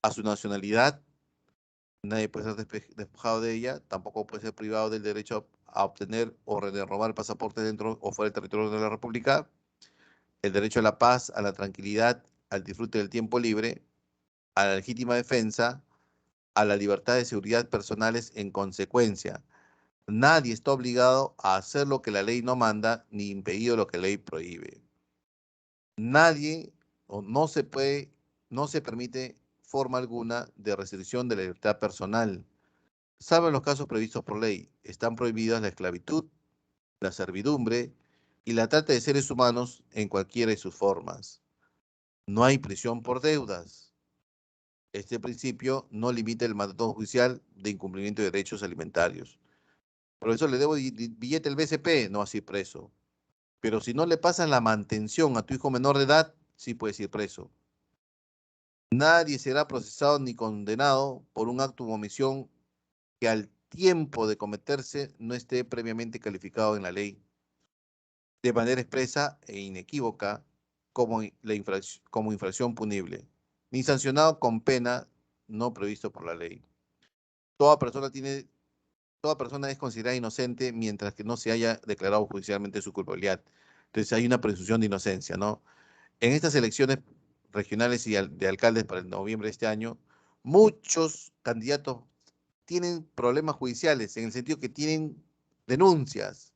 A su nacionalidad, nadie puede ser despojado de ella, tampoco puede ser privado del derecho a obtener o robar el pasaporte dentro o fuera del territorio de la República. El derecho a la paz, a la tranquilidad, al disfrute del tiempo libre, a la legítima defensa, a la libertad de seguridad personales en consecuencia. Nadie está obligado a hacer lo que la ley no manda ni impedido lo que la ley prohíbe. Nadie o no se permite forma alguna de restricción de la libertad personal. Salvo en los casos previstos por ley, están prohibidas la esclavitud, la servidumbre y la trata de seres humanos en cualquiera de sus formas. No hay prisión por deudas. Este principio no limita el mandato judicial de incumplimiento de derechos alimentarios. Profesor, le debo billete el BCP, no así preso. Pero si no le pasan la mantención a tu hijo menor de edad, sí puedes ir preso. Nadie será procesado ni condenado por un acto u omisión que al tiempo de cometerse no esté previamente calificado en la ley de manera expresa e inequívoca como infracción punible, ni sancionado con pena no previsto por la ley. Toda persona tiene, toda persona es considerada inocente mientras que no se haya declarado judicialmente su culpabilidad. Entonces hay una presunción de inocencia, ¿no? En estas elecciones regionales y de alcaldes para el noviembre de este año, muchos candidatos tienen problemas judiciales en el sentido que tienen denuncias.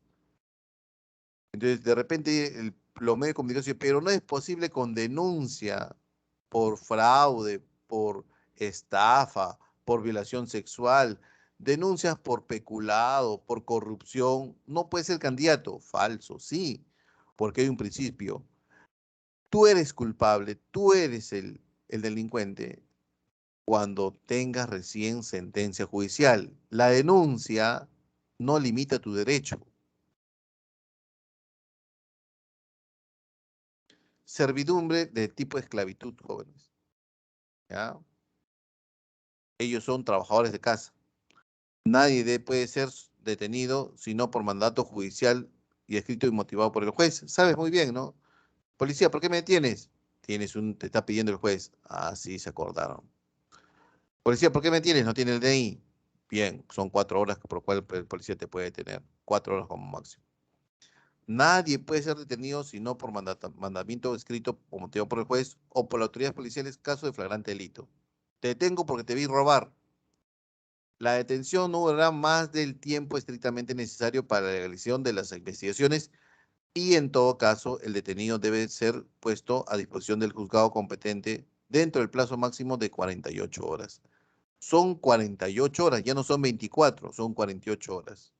Entonces, de repente, los medios de comunicación, pero no es posible con denuncia por fraude, por estafa, por violación sexual, denuncias por peculado, por corrupción. No puede ser candidato. Falso, sí, porque hay un principio. Tú eres culpable, tú eres el delincuente cuando tengas recién sentencia judicial. La denuncia no limita tu derecho. Servidumbre de tipo esclavitud, jóvenes. ¿Ya? Ellos son trabajadores de casa. Nadie puede ser detenido sino por mandato judicial y escrito y motivado por el juez. Sabes muy bien, ¿no? Policía, ¿por qué me detienes? Te está pidiendo el juez. Ah, sí, se acordaron. Policía, ¿por qué me tienes? No tiene el DNI. Bien, son 4 horas por lo cual el policía te puede detener. 4 horas como máximo. Nadie puede ser detenido sino por mandamiento escrito o motivado por el juez o por las autoridades policiales caso de flagrante delito. Te detengo porque te vi robar. La detención no durará más del tiempo estrictamente necesario para la realización de las investigaciones y en todo caso el detenido debe ser puesto a disposición del juzgado competente dentro del plazo máximo de 48 horas. Son 48 horas, ya no son 24, son 48 horas.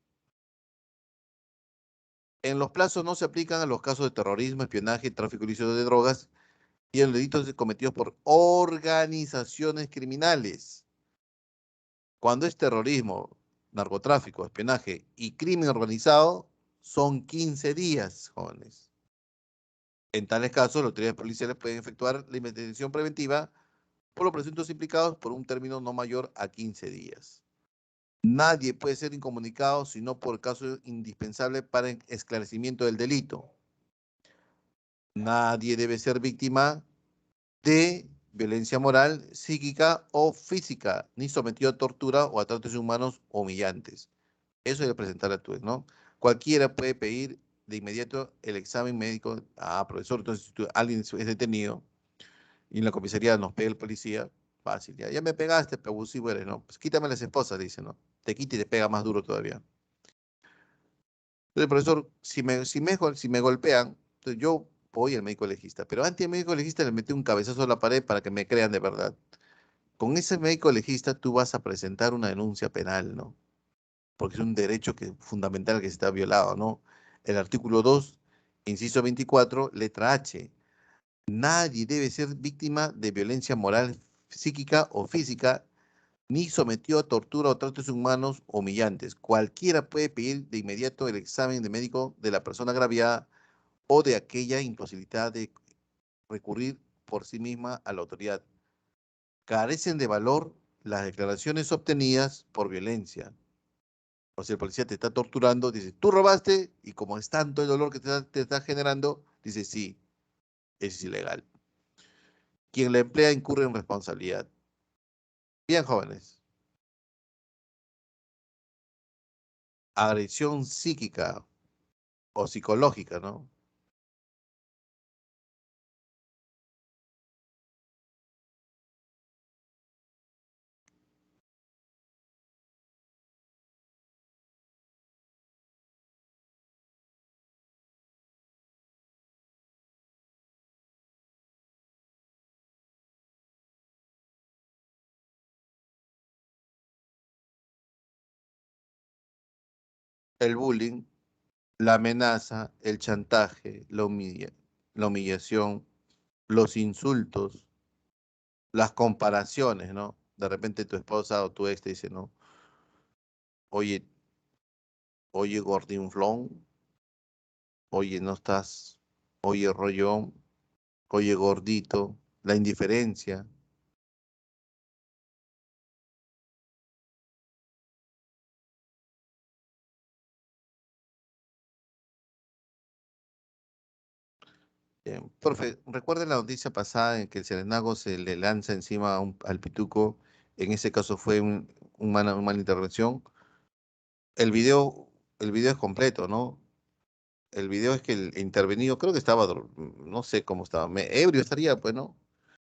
En los plazos no se aplican a los casos de terrorismo, espionaje, tráfico ilícito de drogas y a los delitos cometidos por organizaciones criminales. Cuando es terrorismo, narcotráfico, espionaje y crimen organizado, son 15 días, jóvenes. En tales casos, las autoridades policiales pueden efectuar la investigación preventiva por los presuntos implicados por un término no mayor a 15 días. Nadie puede ser incomunicado sino por caso indispensable para el esclarecimiento del delito. Nadie debe ser víctima de violencia moral, psíquica o física, ni sometido a tortura o a tratos inhumanos o humillantes. Eso debe presentar a tu vez, ¿no? Cualquiera puede pedir de inmediato el examen médico. Ah, profesor, entonces si alguien es detenido y en la comisaría nos pega el policía, fácil, ya me pegaste, pero abusivo eres, ¿no? Pues quítame las esposas, dice, ¿no? Te quita y te pega más duro todavía. Entonces, profesor, si me golpean, entonces yo voy al médico legista, pero antes del médico legista le metí un cabezazo a la pared para que me crean de verdad. Con ese médico legista tú vas a presentar una denuncia penal, ¿no? Porque es un derecho fundamental que se está violado, ¿no? El artículo 2, inciso 24, letra H. Nadie debe ser víctima de violencia moral, psíquica o física, ni sometido a tortura o tratos humanos o humillantes. Cualquiera puede pedir de inmediato el examen de médico de la persona agraviada o de aquella imposibilidad de recurrir por sí misma a la autoridad. Carecen de valor las declaraciones obtenidas por violencia. O sea, el policía te está torturando, dice, tú robaste, y como es tanto el dolor que te está generando, dice, sí, es ilegal. Quien la emplea incurre en responsabilidad. Bien, jóvenes. Agresión psíquica o psicológica, ¿no? El bullying, la amenaza, el chantaje, la humillación, los insultos, las comparaciones, ¿no? De repente tu esposa o tu ex te dice, ¿no? Oye, oye, gordinflón, oye, no estás, oye, rollón, oye, gordito, la indiferencia. Profe, ¿recuerda la noticia pasada en que el serenago se le lanza encima al pituco? En ese caso fue una mala intervención. El video, el video es completo, ¿no? El video es que el intervenido, creo que estaba, no sé cómo estaba, ebrio estaría, pues, ¿no?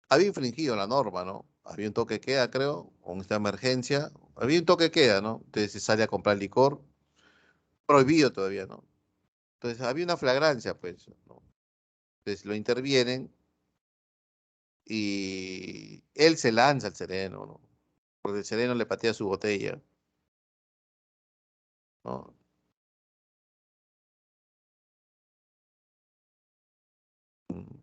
Había infringido la norma, ¿no? Había un toque de queda, creo, o esta emergencia. Había un toque de queda, ¿no? Entonces se sale a comprar licor, prohibido todavía, ¿no? Entonces había una flagrancia, pues, ¿no? Entonces lo intervienen y él se lanza al sereno, ¿no? Porque el sereno le patea su botella, ¿no? Mm.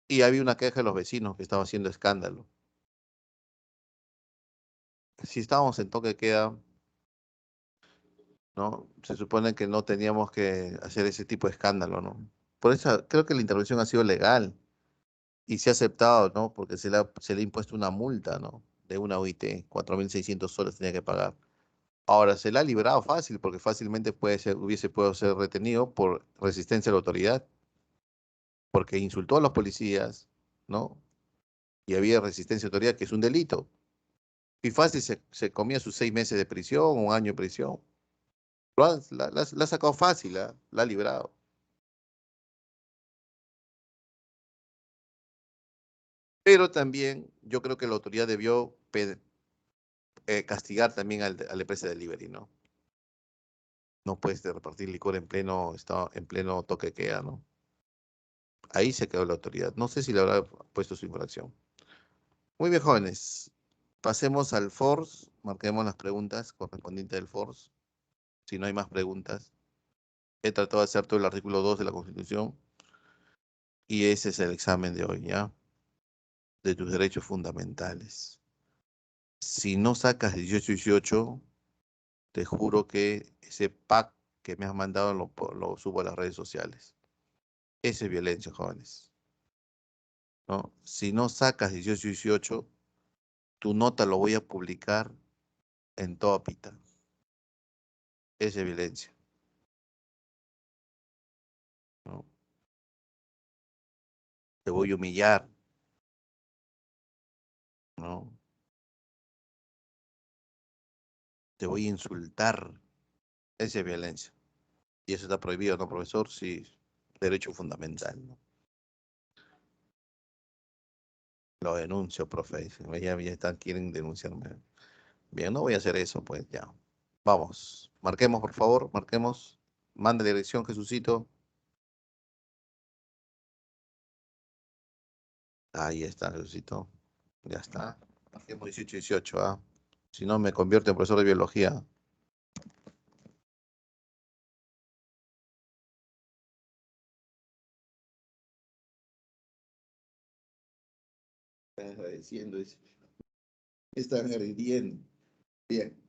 Y había una queja de los vecinos que estaban haciendo escándalo. Si estábamos en toque de queda, ¿no? Se supone que no teníamos que hacer ese tipo de escándalo, ¿no? Por eso creo que la intervención ha sido legal y se ha aceptado, ¿no? Porque se le ha impuesto una multa, ¿no? De una OIT, 4.600 soles tenía que pagar. Ahora, se le ha librado fácil, porque fácilmente hubiese podido ser retenido por resistencia a la autoridad, porque insultó a los policías, ¿no? Y había resistencia a la autoridad, que es un delito. Y fácil se comía sus 6 meses de prisión, un año de prisión. La ha sacado fácil, la ha librado. Pero también yo creo que la autoridad debió castigar también a la empresa de delivery, ¿no? No puedes repartir licor en pleno toque de queda, ¿no? Ahí se quedó la autoridad. No sé si le habrá puesto su infracción. Muy bien, jóvenes. Pasemos al Force. Marquemos las preguntas correspondientes del Force. Si no hay más preguntas. He tratado de hacer todo el artículo 2 de la Constitución. Y ese es el examen de hoy, ¿ya? De tus derechos fundamentales. Si no sacas 18 te juro que ese pack que me has mandado lo subo a las redes sociales. Esa es violencia, jóvenes, ¿no? Si no sacas 18 tu nota lo voy a publicar en toda pita. Esa es violencia, ¿no? Te voy a humillar, ¿no? Te voy a insultar. Esa es violencia. Y eso está prohibido, ¿no, profesor? Sí, derecho fundamental, ¿no? Lo denuncio, profe. Dicen, ya están, quieren denunciarme. Bien, no voy a hacer eso, pues ya. Vamos, marquemos, por favor, marquemos. Mande la dirección, Jesucito. Ahí está, Jesucito. Ya está. Marquemos 18, ¿ah? Si no, me convierto en profesor de biología. Están agradeciendo, dice. Están agrediendo. Bien.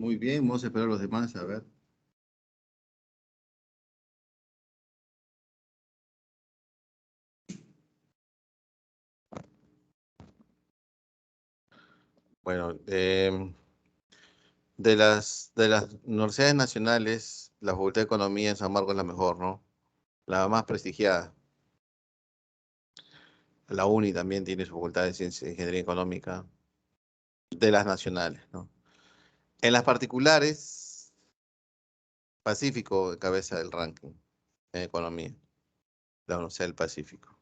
Muy bien, vamos a esperar a los demás, a ver. Bueno, de las universidades nacionales, la Facultad de Economía en San Marcos es la mejor, ¿no? La más prestigiada. La UNI también tiene su Facultad de Ciencia e Ingeniería Económica, de las nacionales, ¿no? En las particulares, Pacífico cabeza del ranking en economía, la Universidad del Pacífico.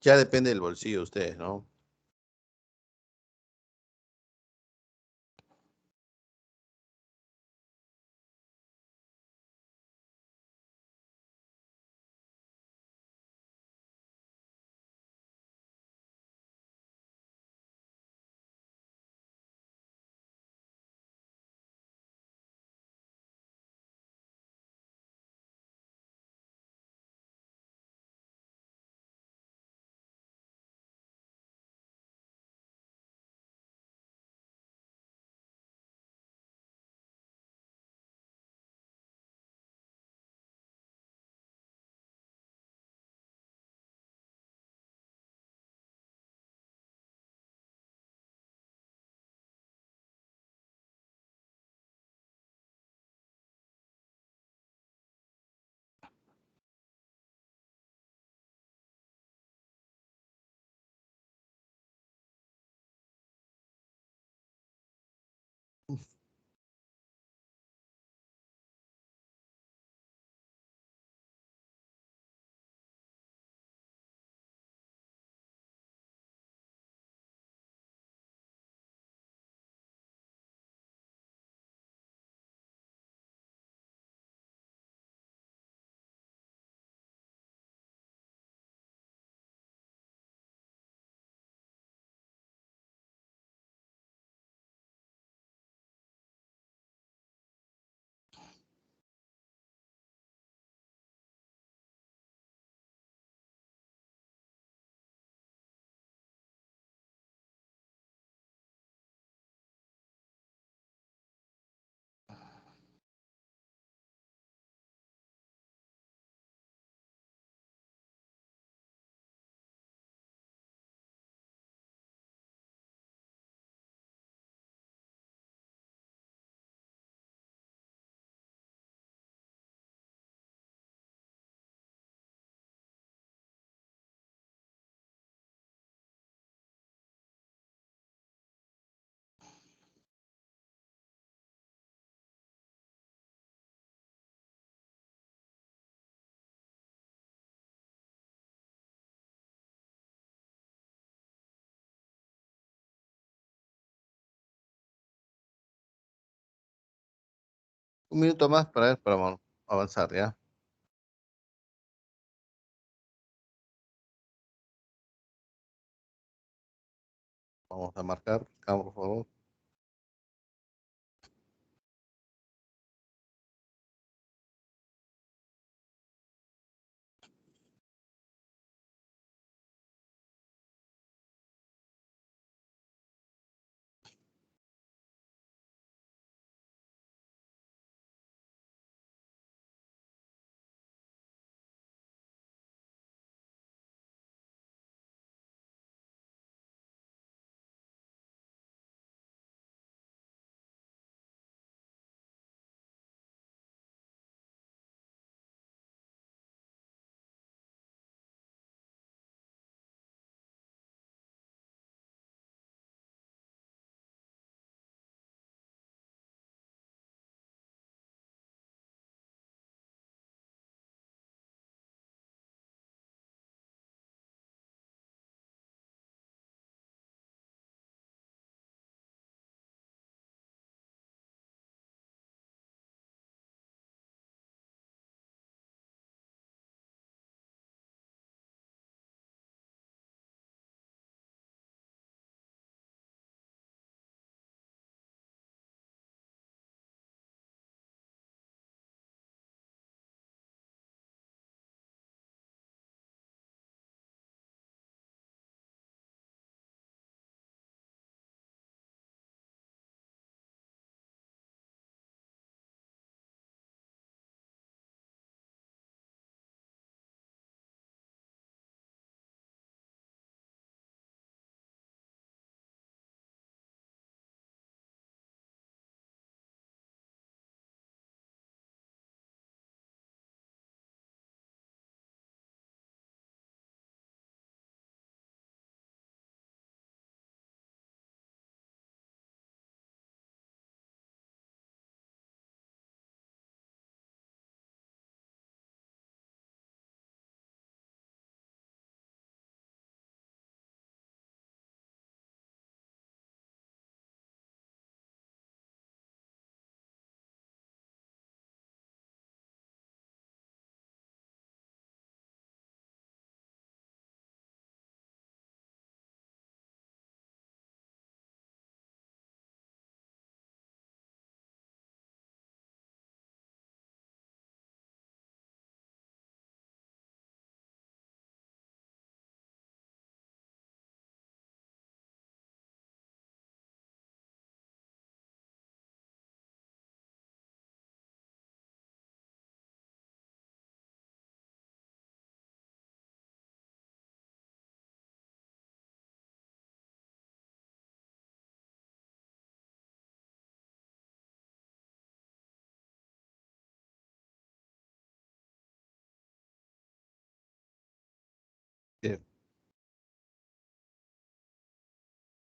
Ya depende del bolsillo de ustedes, ¿no? Un minuto más para ver, para avanzar, ¿ya? Vamos a marcar, por favor.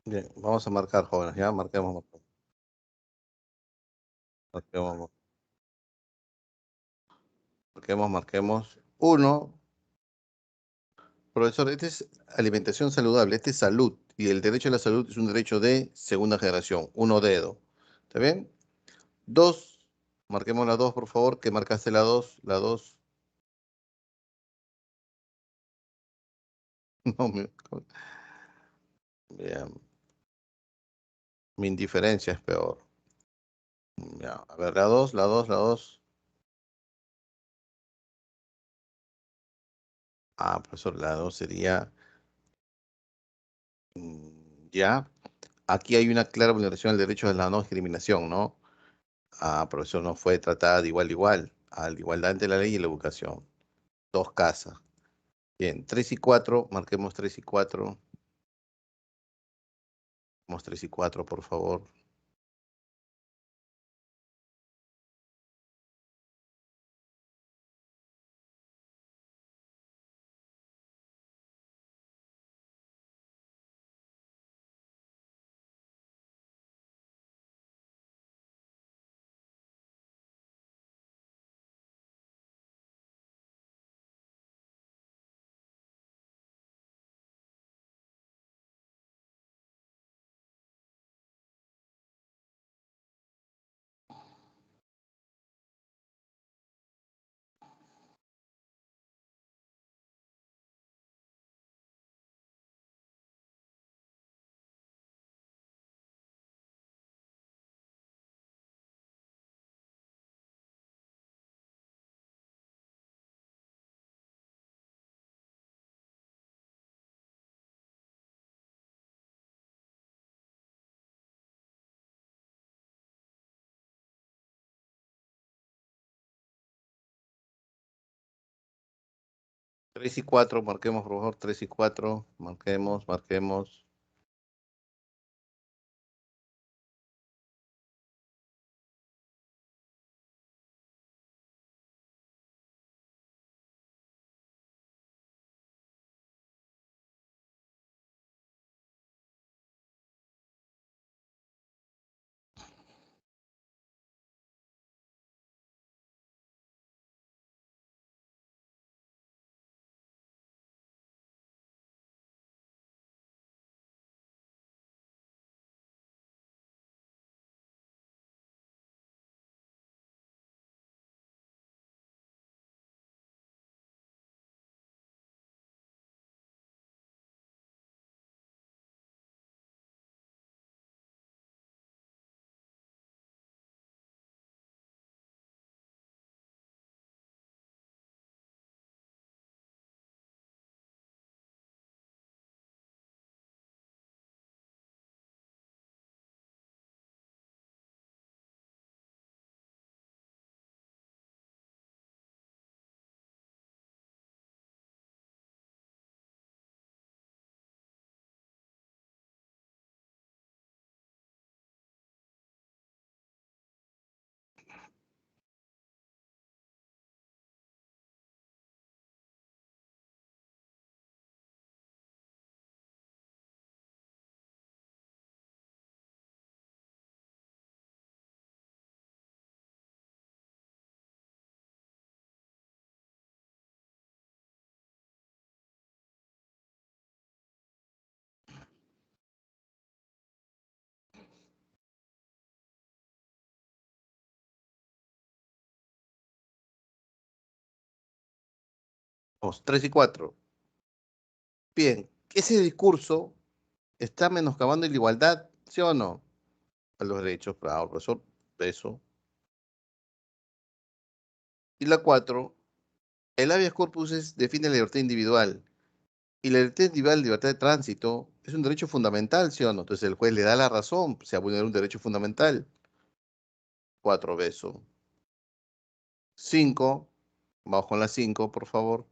Bien, vamos a marcar, jóvenes, ya marquemos, marquemos, marquemos. Uno, profesor, este es alimentación saludable, este es salud, y el derecho a la salud es un derecho de segunda generación, uno dedo. ¿Está bien? Dos, marquemos la dos, por favor, que marcaste la dos, la dos. No, bien, mi indiferencia es peor. Ya, a ver, la dos, la dos, la dos. Ah, profesor, la dos sería, ya. Aquí hay una clara vulneración del derecho a la no discriminación, ¿no? Ah, profesor, no fue tratada de igual, a la igualdad ante la ley y la educación. Dos casas. Bien, 3 y 4, marquemos 3 y 4. Marquemos 3 y 4, por favor. Tres y 4, marquemos, por favor, 3 y 4. Marquemos, marquemos. Vamos, 3 y 4. Bien, ese discurso está menoscabando la igualdad, ¿sí o no? A los derechos, claro, profesor, eso. Y la 4, el habeas corpus define la libertad individual. Y la libertad individual, libertad de tránsito, es un derecho fundamental, ¿sí o no? Entonces el juez le da la razón, se ha vulnerado un derecho fundamental. 4 beso. 5, vamos con la 5, por favor.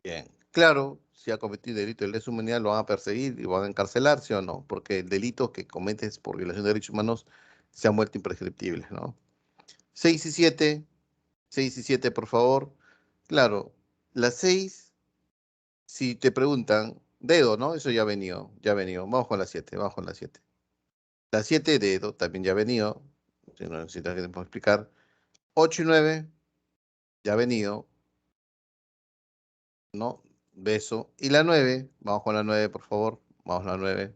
Bien. Claro, si ha cometido delito de lesa humanidad, lo van a perseguir y lo van a encarcelar, ¿sí o no? Porque el delito que cometes por violación de derechos humanos se han vuelto imprescriptibles, ¿no? 6 y 7, 6 y 7, por favor. Claro, las 6, si te preguntan, dedo, ¿no? Eso ya ha venido, ya ha venido. Vamos con la 7, vamos con la 7. La 7, dedo, también ya ha venido. Si no necesitas que te pueda explicar. 8 y 9, ya ha venido, ¿no? Beso. Y la 9, vamos con la 9, por favor. Vamos a la 9.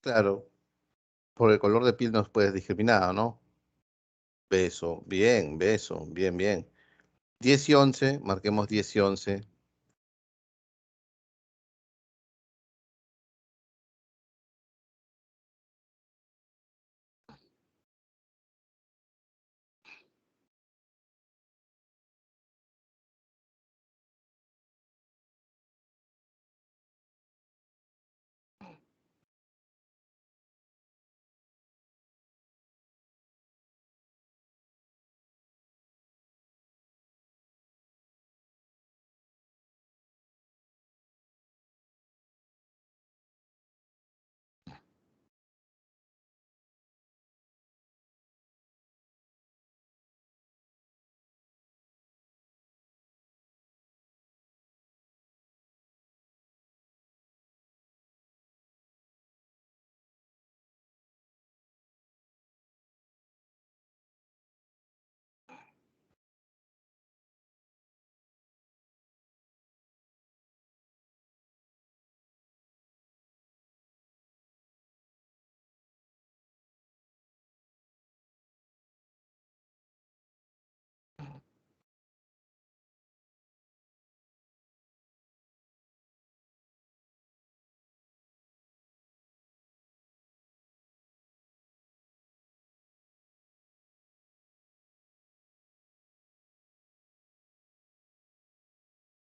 Claro, por el color de piel nos puedes discriminar, ¿no? Beso, bien, beso, bien, bien. 10 y 11, marquemos 10 y 11.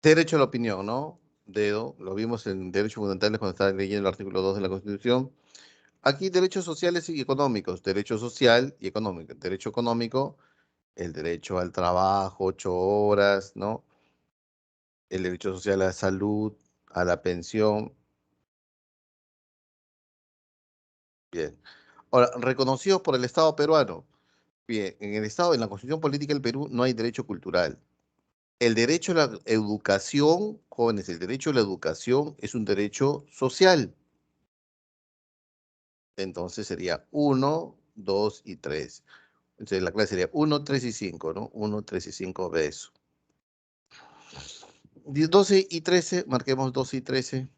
Derecho a la opinión, ¿no? Dedo, lo vimos en Derechos Fundamentales cuando estaba leyendo el artículo 2 de la Constitución. Aquí derechos sociales y económicos, derecho social y económico. Derecho económico, el derecho al trabajo, 8 horas, ¿no? El derecho social a la salud, a la pensión. Bien. Ahora, reconocidos por el Estado peruano. Bien, en el Estado, en la Constitución Política del Perú no hay derecho cultural. El derecho a la educación, jóvenes, el derecho a la educación es un derecho social. Entonces sería uno, 2 y 3. Entonces la clase sería uno, 3 y 5, ¿no? Uno, 3 y 5 de eso. 12 y 13, marquemos 12 y 13.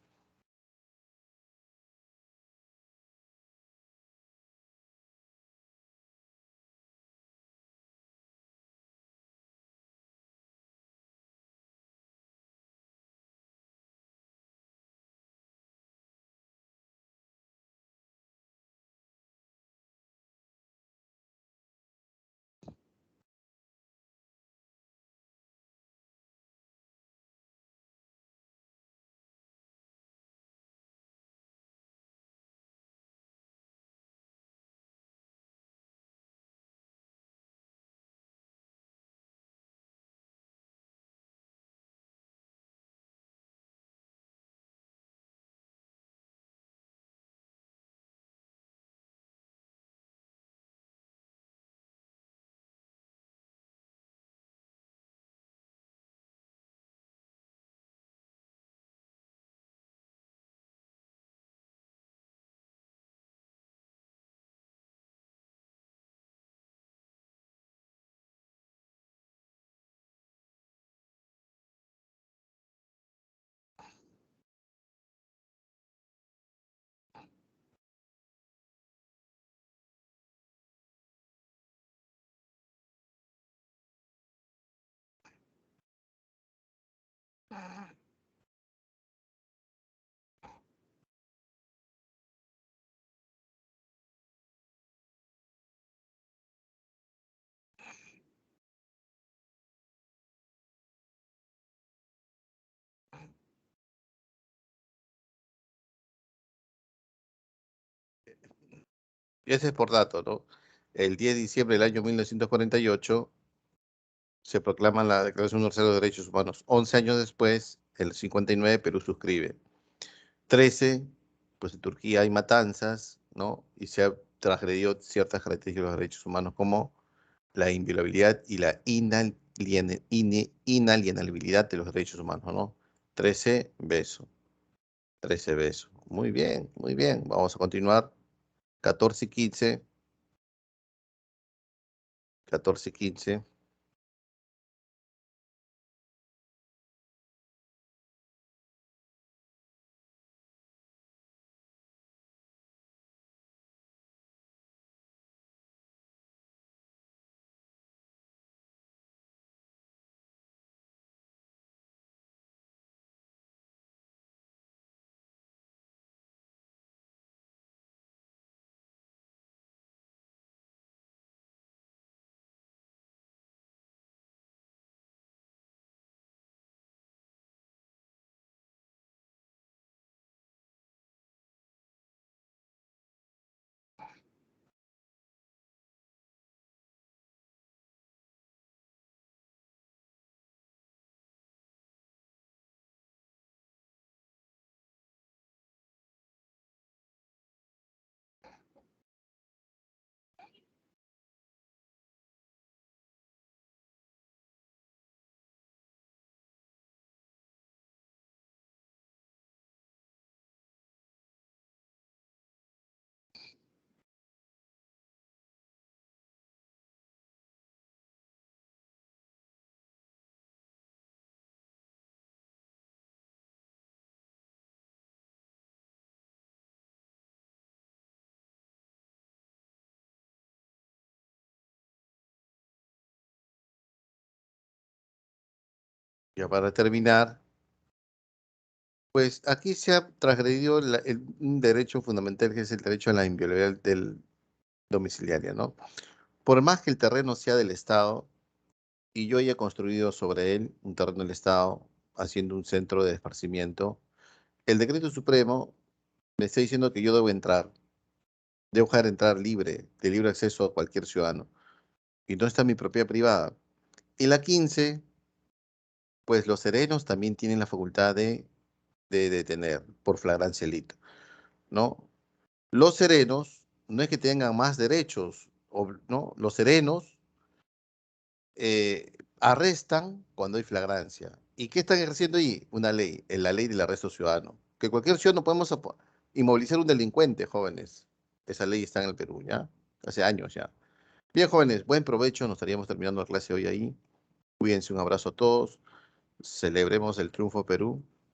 ese es por dato, ¿no? El 10 de diciembre del año 1948 se proclama la Declaración Universal de los Derechos Humanos. 11 años después, el 59, Perú suscribe. 13, pues en Turquía hay matanzas, ¿no? Y se ha transgredido ciertas características de los derechos humanos como la inviolabilidad y la inalienabilidad de los derechos humanos, ¿no? 13, beso. 13 beso. Muy bien, muy bien. Vamos a continuar. 14 y 15. 14 y 15. Ya para terminar, pues aquí se ha transgredido un derecho fundamental que es el derecho a la inviolabilidad del domiciliaria, ¿no? Por más que el terreno sea del Estado y yo haya construido sobre él un terreno del Estado haciendo un centro de esparcimiento, el decreto supremo me está diciendo que yo debo dejar entrar libre, de libre acceso a cualquier ciudadano. Y no está mi propiedad privada. Y la 15, pues los serenos también tienen la facultad de detener por flagrancia delito, ¿no? Los serenos no es que tengan más derechos, ¿no? Los serenos arrestan cuando hay flagrancia. ¿Y qué están ejerciendo ahí? Una ley, la ley del arresto ciudadano. Que cualquier ciudadano podemos inmovilizar un delincuente, jóvenes. Esa ley está en el Perú, ¿ya? Hace años ya. Bien, jóvenes, buen provecho. Nos estaríamos terminando la clase hoy ahí. Cuídense, un abrazo a todos. Celebremos el triunfo Perú.